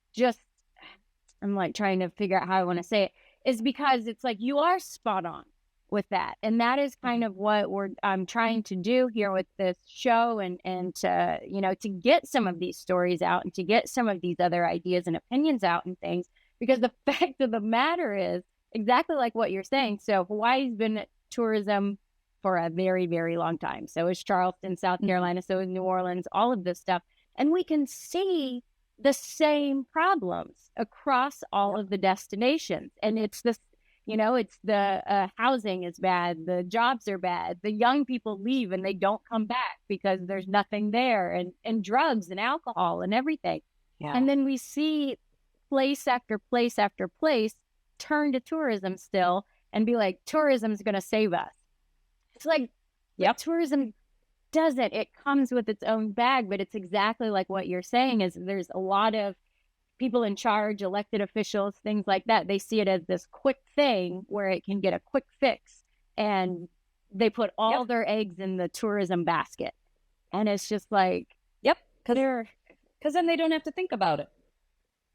like trying to figure out how I want to say it, is because it's like you are spot on with that. And that is kind of what I'm trying to do here with this show, and to, to get some of these stories out and to get some of these other ideas and opinions out and things, because the fact of the matter is exactly like what you're saying. So Hawaii's been tourism for a very, very long time. So is Charleston, South Carolina. So is New Orleans, all of this stuff. And we can see the same problems across all of the destinations. And it's this, it's the housing is bad, the jobs are bad, the young people leave and they don't come back because there's nothing there, and drugs and alcohol and everything. And then we see place after place after place turn to tourism still and be like, tourism is going to save us. It's like, tourism doesn't. It comes with its own bag, but it's exactly like what you're saying, is there's a lot of people in charge, elected officials, things like that. They see it as this quick thing where it can get a quick fix, and they put all their eggs in the tourism basket. And it's just like, because then they don't have to think about it.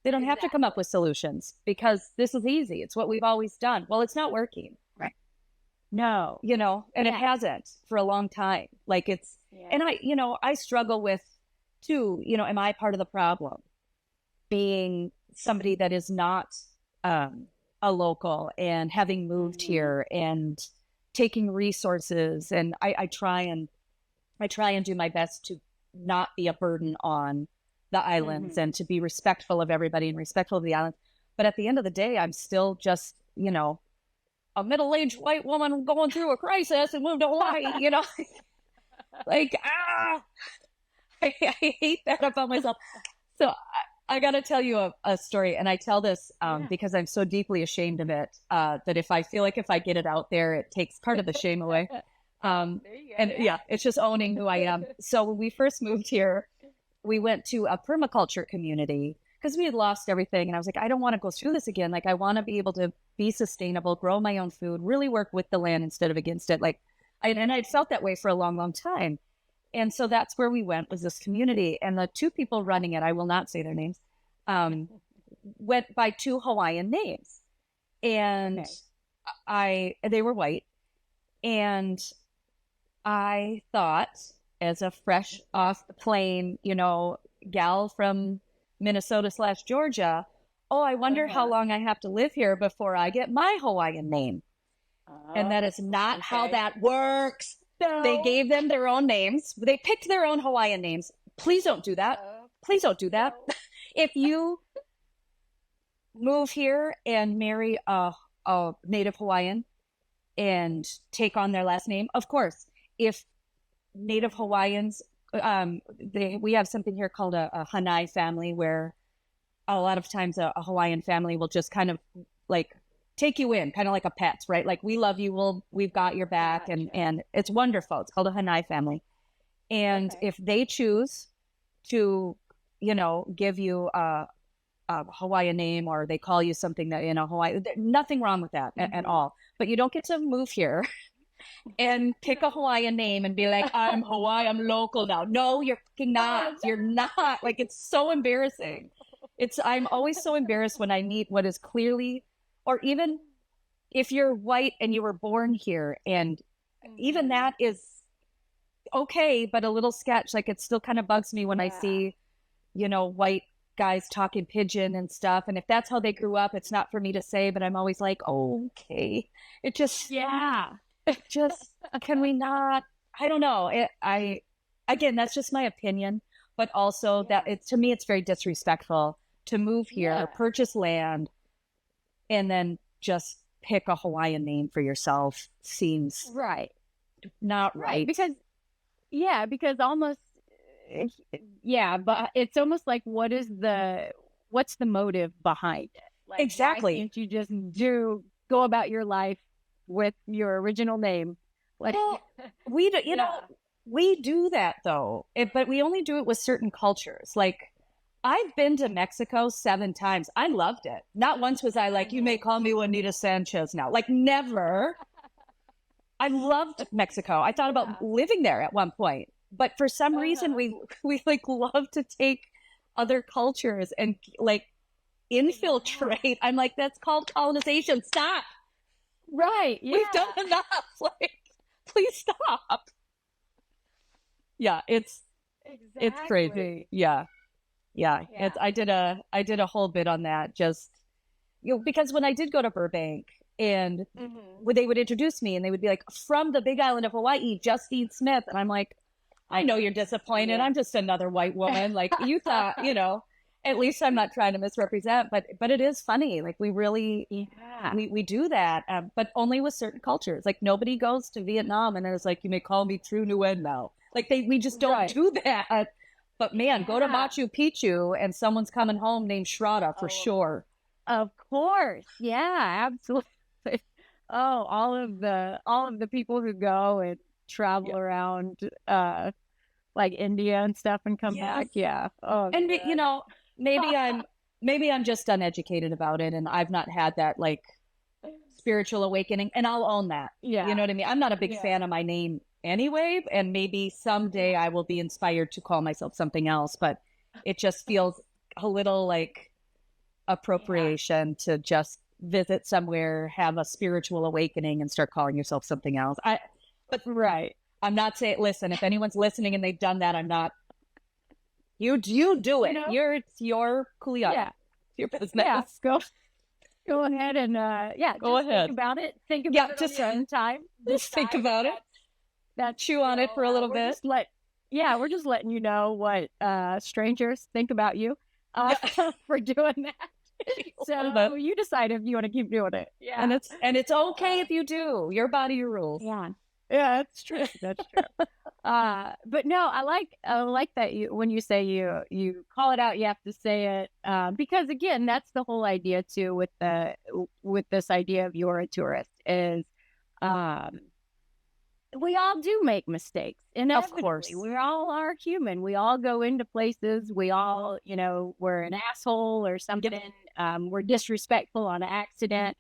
They don't have to come up with solutions, because this is easy. It's what we've always done. Well, it's not working. Right. No. And it hasn't for a long time. Like, it's, and I struggle with too, am I part of the problem? Being somebody that is not a local, and having moved here and taking resources. And I try and do my best to not be a burden on the islands, and to be respectful of everybody and respectful of the islands. But at the end of the day, I'm still just, a middle-aged white woman going through a crisis and moved to Hawaii, like, I hate that about myself. So I got to tell you a story, and I tell this because I'm so deeply ashamed of it that if I feel like if I get it out there, it takes part of the shame away. And it's just owning who I am. So when we first moved here, we went to a permaculture community because we had lost everything. And I was like, I don't want to go through this again. Like, I want to be able to be sustainable, grow my own food, really work with the land instead of against it. Like, and I'd felt that way for a long, long time. And so that's where we went, was this community. And the two people running it, I will not say their names, went by two Hawaiian names. And they were white. And I thought, as a fresh off the plane, gal from Minnesota/Georgia, oh, I wonder how long I have to live here before I get my Hawaiian name. And that is not how that works. No. They gave them their own names. They picked their own Hawaiian names. Please don't do that. Please don't do that. No. If you move here and marry a native Hawaiian and take on their last name, of course, if native Hawaiians, we have something here called a Hanai family, where a lot of times a Hawaiian family will just kind of like take you in, kind of like a pet, right? Like, we love you, we've got your back, and it's wonderful. It's called a Hanai family. And if they choose to, give you a Hawaiian name, or they call you something that, Hawaii, nothing wrong with that at all. But you don't get to move here and pick a Hawaiian name and be like, I'm Hawaii, I'm local now. No, you're not. You're not. Like, it's so embarrassing. I'm always so embarrassed when I meet what is clearly, or even if you're white and you were born here, and even that is okay, but a little sketch. Like, it still kind of bugs me when I see, white guys talking pidgin and stuff. And if that's how they grew up, it's not for me to say, but I'm always like, okay. It just, can we not? I don't know. Again, that's just my opinion, but also to me, it's very disrespectful to move here, purchase land, and then just pick a Hawaiian name for yourself. Seems not right. Because almost, but it's almost like, what's the motive behind it? Like, exactly. Why can't you just go about your life with your original name? Like, well, we do, we do that though, but we only do it with certain cultures. Like, I've been to Mexico 7 times. I loved it. Not once was I like, you may call me Juanita Sanchez now. Like, never. I loved Mexico. I thought about living there at one point. But for some reason, we like love to take other cultures and like infiltrate. I'm like, that's called colonization. Stop. Right. Yeah. We've done enough. Like, please stop. Yeah, it's crazy. Yeah. I did a whole bit on that, just because when I did go to Burbank, and they would introduce me and they would be like, from the Big Island of Hawaii, Justine Smith, and I'm like, I know you're disappointed. I'm just another white woman. Like, you thought, at least I'm not trying to misrepresent, but it is funny. Like, we really we do that, but only with certain cultures. Like, nobody goes to Vietnam and it's like, you may call me True Nguyen now. Like, we just don't do that. But man, go to Machu Picchu and someone's coming home named Shraddha for sure. Of course. Yeah, absolutely. Oh, all of the people who go and travel around like India and stuff and come back. Yeah. Oh, and maybe I'm just uneducated about it, and I've not had that like spiritual awakening, and I'll own that. Yeah. You know what I mean? I'm not a big fan of my name anyway, and maybe someday I will be inspired to call myself something else, but it just feels a little like appropriation to just visit somewhere, have a spiritual awakening, and start calling yourself something else. I'm not saying, listen, if anyone's listening and they've done that, I'm not, you do it. It's your kuleana. Yeah. Your business. Yeah. Go ahead and go ahead. Think about it. Think about it just on your own time. Just think about it. Chew on it for a little bit. We're just letting you know what strangers think about you for doing that. So you decide if you want to keep doing it. Yeah. And it's okay if you do. Your body, your rules. Yeah. Yeah, that's true. That's true. But no, I like that when you say you call it out, you have to say it, because again, that's the whole idea too with this idea of you're a tourist is, um, we all do make mistakes Of inevitably. course. We all are human. We all go into places. We all, we're an asshole or Yep. something. We're disrespectful on accident.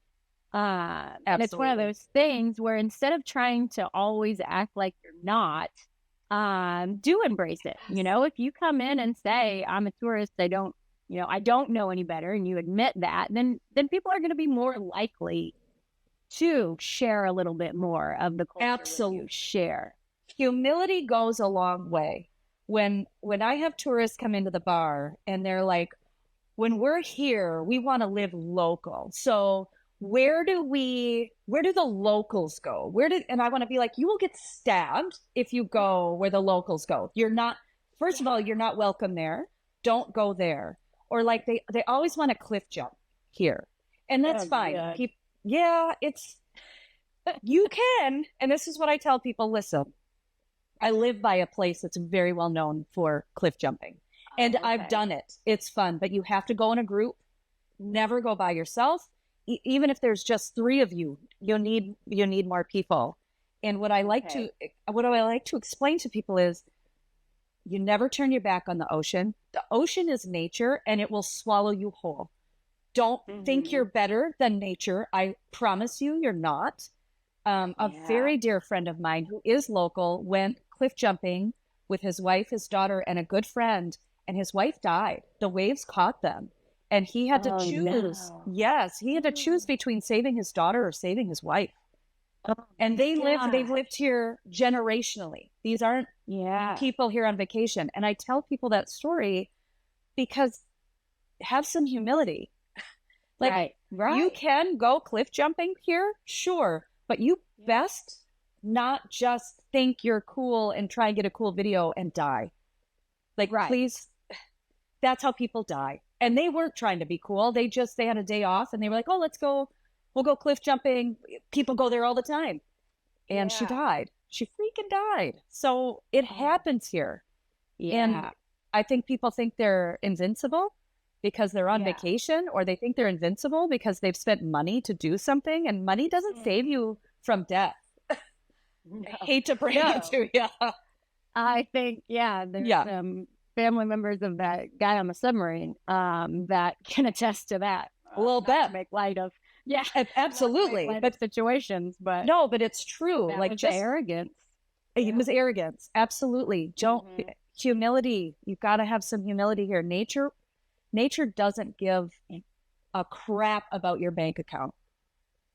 And it's one of Absolutely. those things where instead of trying to always act like you're not, do embrace it. If you come in and say, I'm a tourist, I don't know any better, and you admit that, then people are going to be more likely to share a little bit more of the culture with you. Absolutely. Share. Humility goes a long way. When I have tourists come into the bar and they're like, when we're here, we want to live local. So where do the locals go? And I want to be like, you will get stabbed if you go where the locals go. First of all, you're not welcome there. Don't go there. Or like they always want to cliff jump here. And that's fine. You can. And this is what I tell people. Listen, I live by a place that's very well known for cliff jumping. And I've done it. It's fun, but you have to go in a group. Never go by yourself. Even if there's just 3 of you, you need more people. And what I like to explain to people is you never turn your back on the ocean. The ocean is nature and it will swallow you whole. Don't think you're better than nature. I promise you're not. A very dear friend of mine who is local went cliff jumping with his wife, his daughter, and a good friend, and his wife died. The waves caught them, and he had to choose. No. Yes, he had to choose between saving his daughter or saving his wife. And they've lived here generationally. These aren't people here on vacation. And I tell people that story because have some humility. Like, you can go cliff jumping here, sure, but you best not just think you're cool and try and get a cool video and die. Like, please, that's how people die. And they weren't trying to be cool. They had a day off and they were like, oh, we'll go cliff jumping. People go there all the time. And she died. She freaking died. So it happens here. Yeah. And I think people think they're invincible because they're on vacation, or they think they're invincible because they've spent money to do something, and money doesn't save you from death. No. I hate to bring it to you. I think, there's family members of that guy on the submarine that can attest to that. A little bit. To make light of, absolutely. But situations, but no, but it's true. Like just arrogance. It was arrogance. Absolutely. Humility. You've got to have some humility here. Nature doesn't give a crap about your bank account.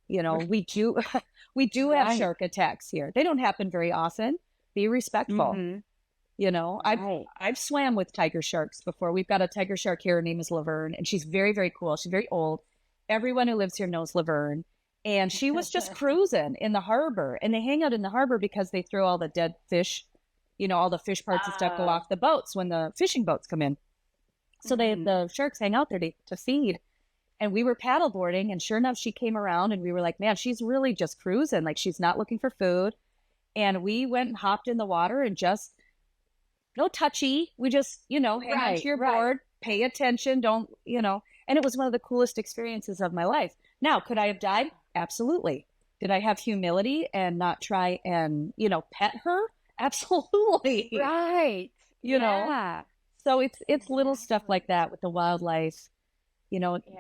We do have shark attacks here. They don't happen very often. Be respectful. I've swam with tiger sharks before. We've got a tiger shark here. Her name is Laverne, and she's very, very cool. She's very old. Everyone who lives here knows Laverne. And she was just cruising in the harbor, and they hang out in the harbor because they throw all the dead fish, all the fish parts and stuff go off the boats when the fishing boats come in. So the sharks hang out there to feed. And we were paddleboarding, and sure enough, she came around, and we were like, man, she's really just cruising. Like, she's not looking for food. And we went and hopped in the water and just, no touchy. We just, hang on to your board, pay attention, don't, and it was one of the coolest experiences of my life. Now, could I have died? Absolutely. Did I have humility and not try and, pet her? Absolutely. Right. You know? So it's little stuff like that with the wildlife.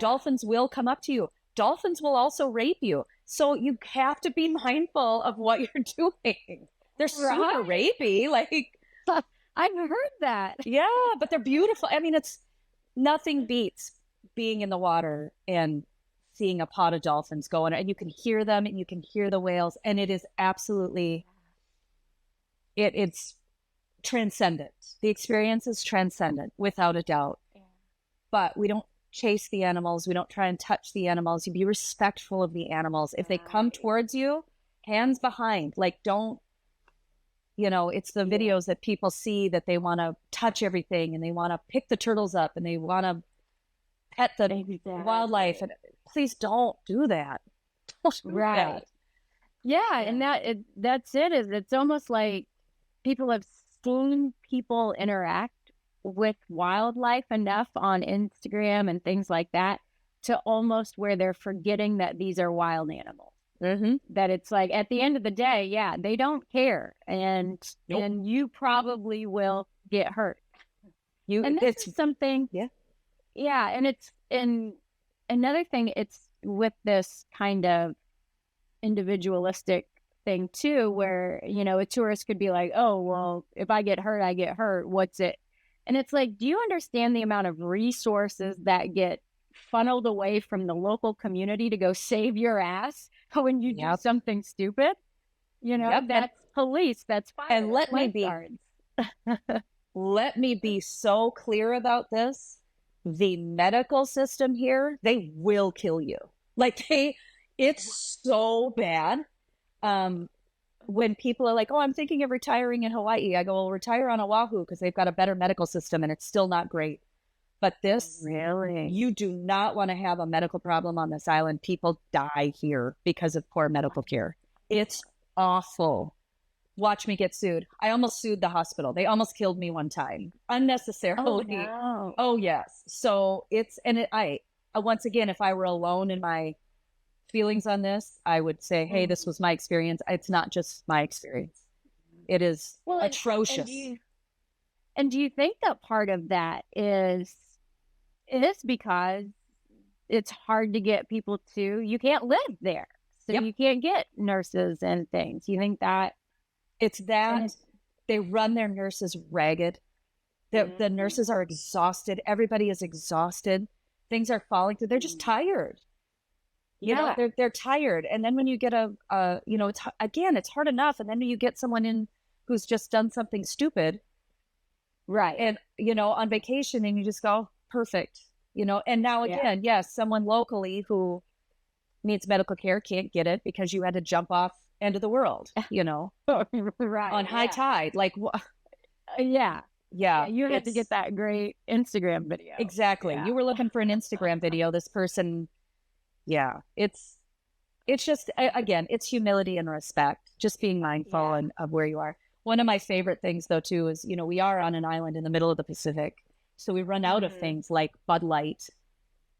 Dolphins will come up to you. Dolphins will also rape you. So you have to be mindful of what you're doing. They're super rapey. Like, I've heard that. Yeah, but they're beautiful. I mean, nothing beats being in the water and seeing a pod of dolphins going, and you can hear them and you can hear the whales. And it is absolutely, it's transcendent. The experience is transcendent without a doubt. Yeah. But we don't chase the animals. We don't try and touch the animals. You be respectful of the animals. If they come towards you, hands behind, like don't, it's the videos that people see that they want to touch everything and they want to pick the turtles up and they want to pet the wildlife. And please don't do that. Don't do that. Yeah, and that's it. Is it's almost like people have seen people interact with wildlife enough on Instagram and things like that to almost where they're forgetting that these are wild animals. Mm-hmm. That it's like at the end of the day, yeah, they don't care, and Nope. and you probably will get hurt. And this It's is something, yeah. yeah, and another thing, it's with this kind of individualistic thing too, where, a tourist could be like, oh, well, if I get hurt, I get hurt. What's it? And it's like, do you understand the amount of resources that get funneled away from the local community to go save your ass when you do Yep. something stupid? Yep. That's police, that's fire, And that's lifeguards. let me be so clear about this. The medical system here, they will kill you. Like it's so bad. When people are like, oh, I'm thinking of retiring in Hawaii, I go, well, retire on Oahu because they've got a better medical system and it's still not great. But this, Really? you do not want to have a medical problem on this island. People die here because of poor medical care. It's awful. Watch me get sued. I almost sued the hospital. They almost killed me one time unnecessarily. Oh, no. Oh yes. So once again, if I were alone in my feelings on this, I would say, hey, this was my experience. It's not just my experience. It is atrocious. And do you think that part of that is because it's hard to get people to, you can't live there, so Yep. you can't get nurses and things. You think that It's that they run their nurses ragged. The nurses are exhausted. Everybody is exhausted. Things are falling through. They're just tired. You know, they're tired. And then when you get it's hard enough. And then you get someone in who's just done something stupid. right? And, on vacation, and you just go, perfect. And now again, yes, someone locally who needs medical care can't get it because you had to jump off end of the world, right, on high tide. Like, yeah. Yeah. You had to get that great Instagram video. Exactly. Yeah. You were looking for an Instagram video. This person, it's just, again, it's humility and respect, just being mindful of where you are. One of my favorite things though, too, is, we are on an island in the middle of the Pacific. So we run out of things like Bud Light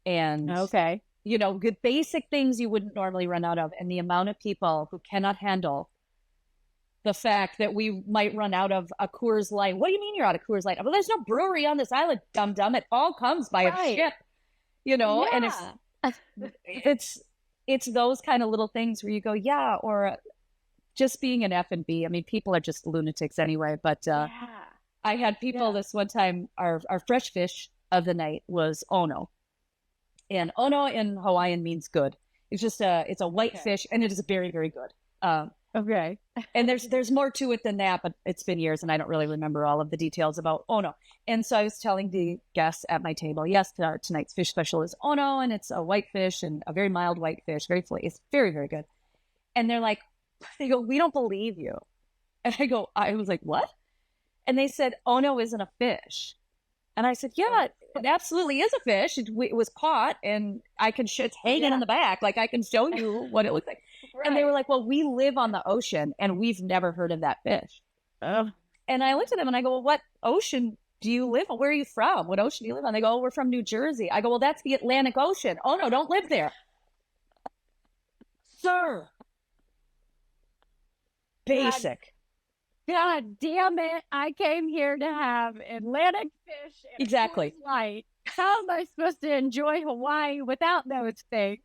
and, good basic things you wouldn't normally run out of. And the amount of people who cannot handle the fact that we might run out of a Coors Light. What do you mean you're out of Coors Light? Well, there's no brewery on this island, dum-dum. It all comes by a ship, and it's those kind of little things where you go, yeah, or just being an F&B. I mean, people are just lunatics anyway, but I had people this one time, our fresh fish of the night was ono. And ono in Hawaiian means good. It's just it's a white fish, and it is very, very good. Okay. And there's more to it than that, but it's been years and I don't really remember all of the details about ono. And so I was telling the guests at my table, yes, tonight's fish special is ono, and it's a white fish and a very mild white fish, very flaky. It's very, very good. And they go, we don't believe you. And I was like, what? And they said, ono isn't a fish. And I said, yeah, it absolutely is a fish. It was caught, and it's hanging in the back. Like, I can show you what it looks like. Right. And they were like, well, we live on the ocean, and we've never heard of that fish. Oh. And I looked at them, and I go, well, what ocean do you live on? Where are you from? What ocean do you live on? They go, oh, we're from New Jersey. I go, well, that's the Atlantic Ocean. Oh, no, don't live there. Sir. Basic. God damn it. I came here to have Atlantic fish and exactly. Light. How am I supposed to enjoy Hawaii without those things?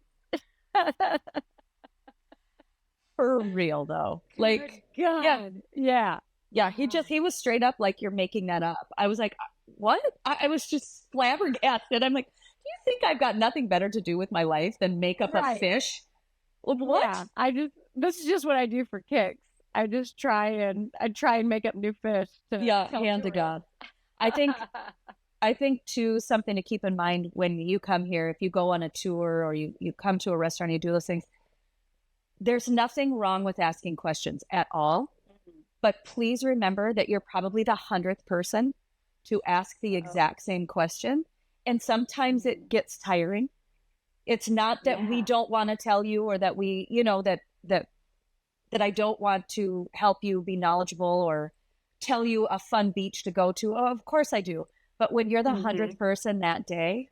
For real, though. Like, God. Yeah. Yeah, he was straight up like, you're making that up. I was like, what? I was just flabbergasted. I'm like, do you think I've got nothing better to do with my life than make up a fish? What? Yeah, this is just what I do for kicks. I just try and make up new fish. Hand to God. I think too, something to keep in mind when you come here, if you go on a tour or you come to a restaurant, you do those things, there's nothing wrong with asking questions at all. But please remember that you're probably the 100th person to ask the exact same question. And sometimes it gets tiring. It's not that we don't want to tell you, or that we, that that I don't want to help you be knowledgeable or tell you a fun beach to go to. Oh, of course I do. But when you're the 100th person that day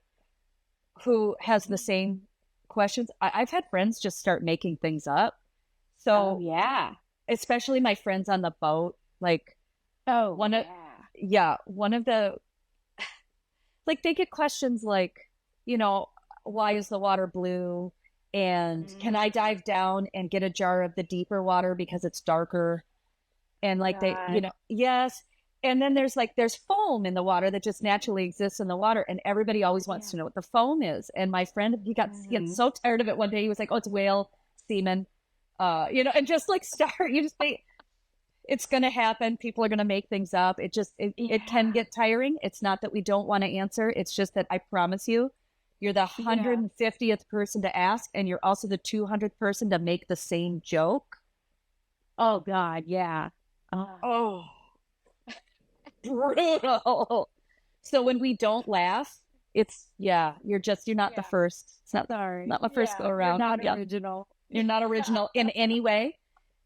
who has the same questions, I've had friends just start making things up. So yeah, especially my friends on the boat, like one of the, like they get questions like, why is the water blue? And can I dive down and get a jar of the deeper water because it's darker? And like yes. And then there's foam in the water that just naturally exists in the water. And everybody always wants to know what the foam is. And my friend, he got so tired of it one day. He was like, oh, it's whale semen. And just like it's going to happen. People are going to make things up. It can get tiring. It's not that we don't want to answer. It's just that I promise you, you're the 150th person to ask, and you're also the 200th person to make the same joke. Oh God. Yeah. Oh, brutal. So when we don't laugh, you're not the first. It's not my first go around. You're not original. You're not original in any way.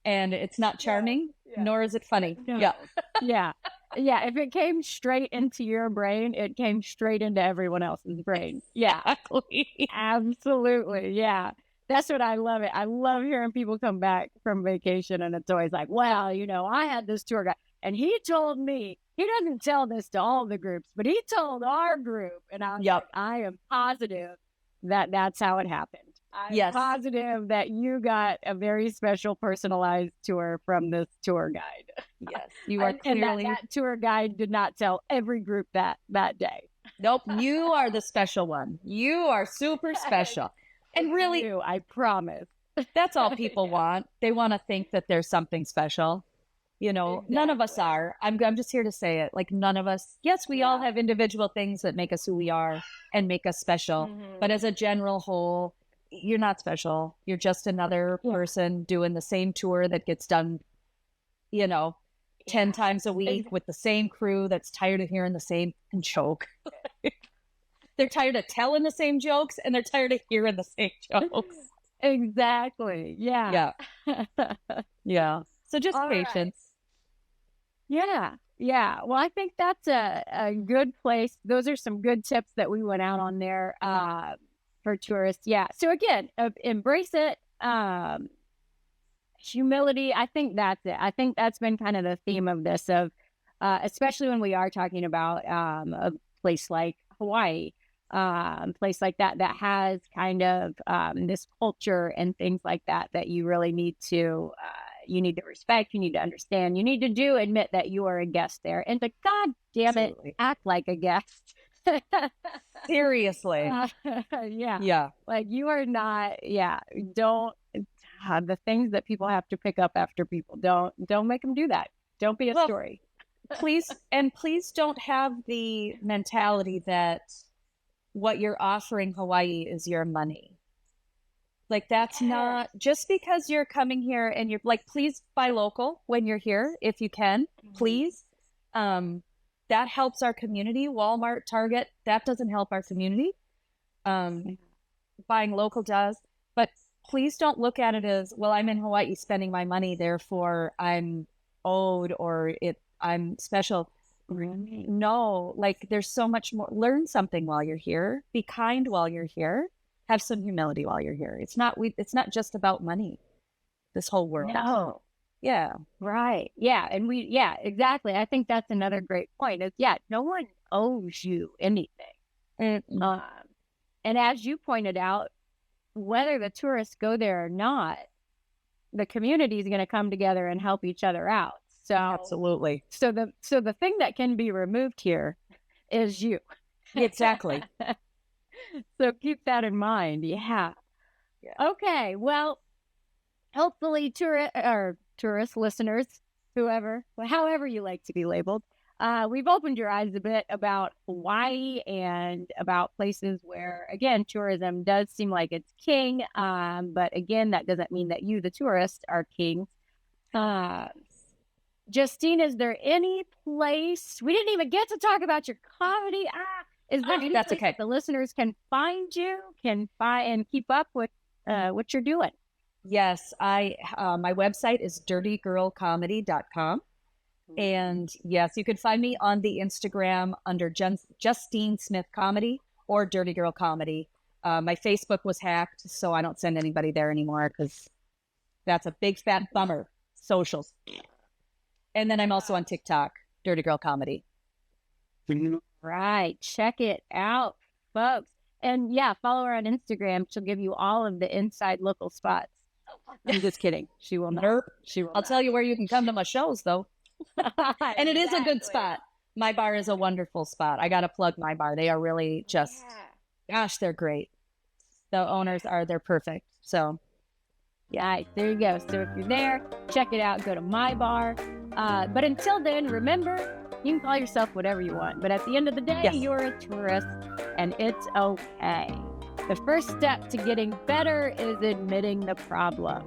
And it's not charming, nor is it funny. No. Yeah. Yeah. If it came straight into your brain, it came straight into everyone else's brain. Yeah. Exactly. Absolutely. Yeah. That's what I love it. I love hearing people come back from vacation and it's always like, well, I had this tour guide and he told me, he doesn't tell this to all the groups, but he told our group. And I was like, I am positive that that's how it happened. I'm positive that you got a very special personalized tour from this tour guide. Yes, you are clearly. And that tour guide did not tell every group that day. Nope, you are the special one. You are super special. And really, I promise. That's all people want. They want to think that there's something special. Exactly. None of us are. I'm just here to say it. Like none of us. Yes, we all have individual things that make us who we are and make us special. But as a general whole, you're not special. You're just another person doing the same tour that gets done, 10 times a week with the same crew that's tired of hearing the same joke. They're tired of telling the same jokes and they're tired of hearing the same jokes. Exactly. Yeah. Yeah. So just patience. Right. Yeah. Well, I think that's a good place. Those are some good tips that we went out on there. For tourists. Yeah. So again, embrace it. Humility. I think that's it. I think that's been kind of the theme of this especially when we are talking about a place like Hawaii, place like that has kind of this culture and things like that you really need to respect, you need to understand, you need to admit that you are a guest there and to God damn it, act like a guest. Seriously. Yeah. Like you are not, don't the things that people have to pick up after people. Don't make them do that. Don't be a story. Please don't have the mentality that what you're offering Hawaii is your money. Like that's not just because you're coming here and you're like, please buy local when you're here if you can, please. That helps our community. Walmart, Target, that doesn't help our community. Buying local does. But please don't look at it as, well, I'm in Hawaii spending my money, therefore I'm owed or I'm special. Right. No, like there's so much more. Learn something while you're here. Be kind while you're here. Have some humility while you're here. It's not just about money, this whole world. No. Yeah. Right. Yeah. And exactly. I think that's another great point is, no one owes you anything. And as you pointed out, whether the tourists go there or not, the community is going to come together and help each other out. So absolutely. So the thing that can be removed here is you. Exactly. So keep that in mind. Yeah. Okay. Well, hopefully tourist listeners, however you like to be labeled, we've opened your eyes a bit about Hawaii and about places where, again, tourism does seem like it's king. But again, that doesn't mean that you, the tourist, are king. Justine, is there any place we didn't even get to talk about your comedy? Is there any that's place okay. that the listeners can find you, and keep up with what you're doing? Yes, my website is dirtygirlcomedy.com. And yes, you can find me on the Instagram under Justine Smith Comedy or Dirty Girl Comedy. My Facebook was hacked, so I don't send anybody there anymore because that's a big fat bummer. Socials. And then I'm also on TikTok, Dirty Girl Comedy. Right. Check it out, folks. And yeah, follow her on Instagram. She'll give you all of the inside local spots. I'm just kidding. She will not. Nope. She will I'll not. tell you where you can come to my shows, though. And it is a good Exactly. spot. My bar is a wonderful spot. I got to plug my bar. They are really just, gosh, they're great. The owners they're perfect. So, yeah, right, there you go. So if you're there, check it out. Go to my bar. But until then, remember, you can call yourself whatever you want. But at the end of the day, Yes. you're a tourist, and it's okay. The first step to getting better is admitting the problem.